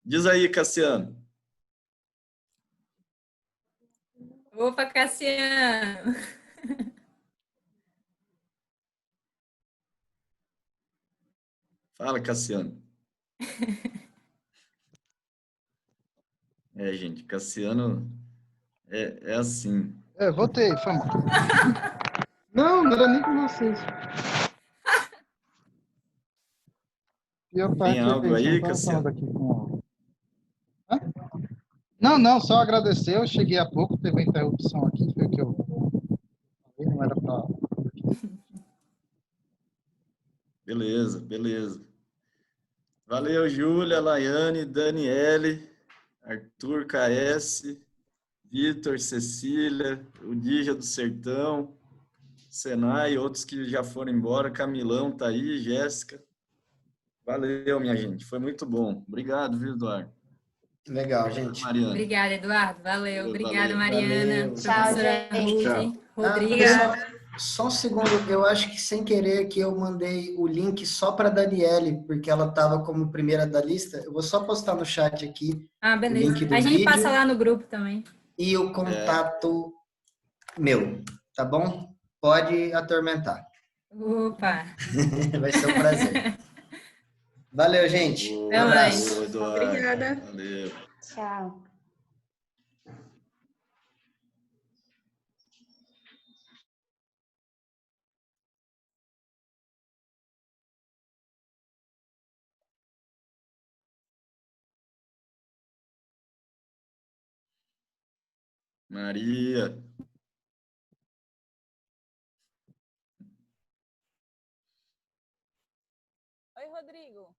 Diz aí, Cassiano. Opa, Cassiano! Fala, Cassiano. Gente, Cassiano é assim. Voltei, foi mal. Não era nem com vocês. Tem algo aí, Cassiano? Não, só agradecer. Eu cheguei há pouco, teve uma interrupção aqui, foi o que eu falei, não era para... Beleza. Valeu, Júlia, Laiane, Daniele, Arthur, KS, Vitor, Cecília, o Dija do Sertão, Senai, outros que já foram embora, Camilão tá aí, Jéssica. Valeu, minha gente. Foi muito bom. Obrigado, viu, Eduardo? Legal, gente. Mariana. Obrigada, Eduardo. Valeu. Obrigada, Mariana. Valeu. Tchau, Professora gente. Ruth, Ah, Rodrigo. pessoal, só um segundo, eu acho que sem querer que eu mandei o link só para Daniele, porque ela estava como primeira da lista. Eu vou só postar no chat aqui Ah, o beleza. link do A gente passa vídeo lá no grupo também. e o contato meu, tá bom? Pode atormentar. Opa. Vai ser um prazer. Valeu, gente. Um Até mais. abraço. Valeu, Eduardo. Obrigada. Valeu. Tchau. Maria. Oi, Rodrigo.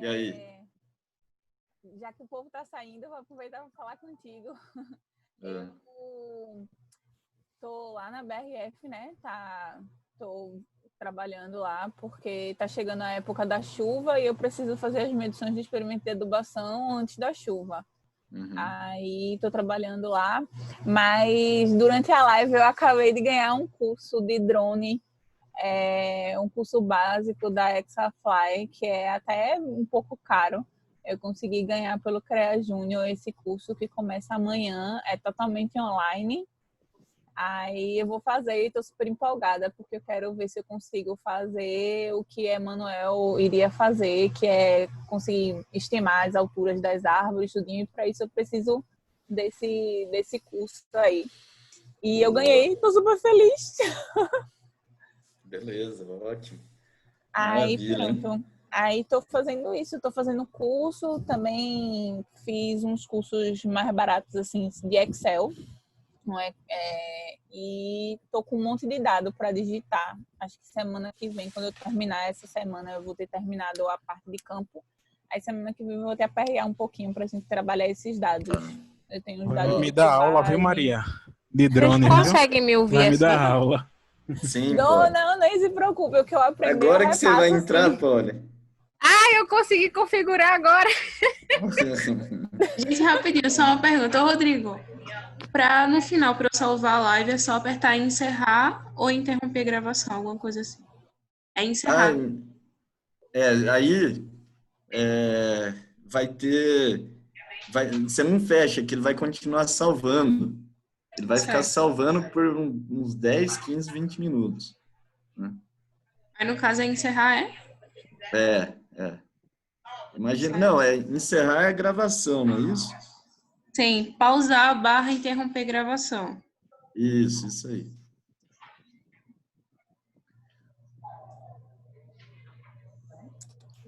E aí? Já que o povo está saindo, eu vou aproveitar para falar contigo. Eu tô lá na BRF, né? Tô trabalhando lá porque tá chegando a época da chuva e eu preciso fazer as medições de experimento de adubação antes da chuva. Aí tô trabalhando lá, mas durante a live eu acabei de ganhar um curso de drone, um curso básico da Exafly, que é até um pouco caro. Eu consegui ganhar pelo CREA Júnior esse curso que começa amanhã, é totalmente online. Aí eu vou fazer e estou super empolgada, porque eu quero ver se eu consigo fazer o que Emanuel iria fazer, que é conseguir estimar as alturas das árvores, tudinho, e para isso eu preciso desse curso aí. E eu ganhei, estou super feliz. Beleza, ótimo. Aí Maravilha, pronto. hein? Aí estou fazendo isso, estou fazendo curso, também fiz uns cursos mais baratos assim de Excel, não é? E estou com um monte de dado para digitar. Acho que semana que vem, quando eu terminar essa semana, eu vou ter terminado a parte de campo. Aí semana que vem eu vou ter aperrear um pouquinho para a gente trabalhar esses dados. Eu tenho os dados Me de dá aula, viu, cubagem. Maria? De Vocês drone, viu? conseguem me ouvir Vai me assim? dar aula. Sim, Não, Poli. não, nem se preocupe. O que eu aprendi eu Agora que você vai repasso, entrar, sim. Poli. Ah, eu consegui configurar agora. Gente, rapidinho, só uma pergunta. Ô, Rodrigo, para no final, para eu salvar a live, é só apertar em encerrar ou interromper a gravação, alguma coisa assim. É encerrar. Aí vai ter... você não fecha, que ele vai continuar salvando. Ele vai ficar Certo. salvando por uns 10, 15, 20 minutos. Né? Aí, no caso, é encerrar, é? Imagina, Certo. não, encerrar a gravação, não é isso? Sim, pausar barra interromper gravação. Isso aí.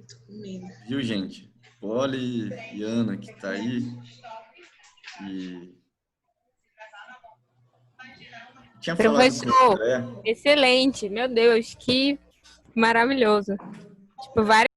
Tô com medo. Viu, gente? Poli e Ana, que tá aí. E... Tinha falado com o Professor, André. excelente. Meu Deus, que maravilhoso. Tipo, várias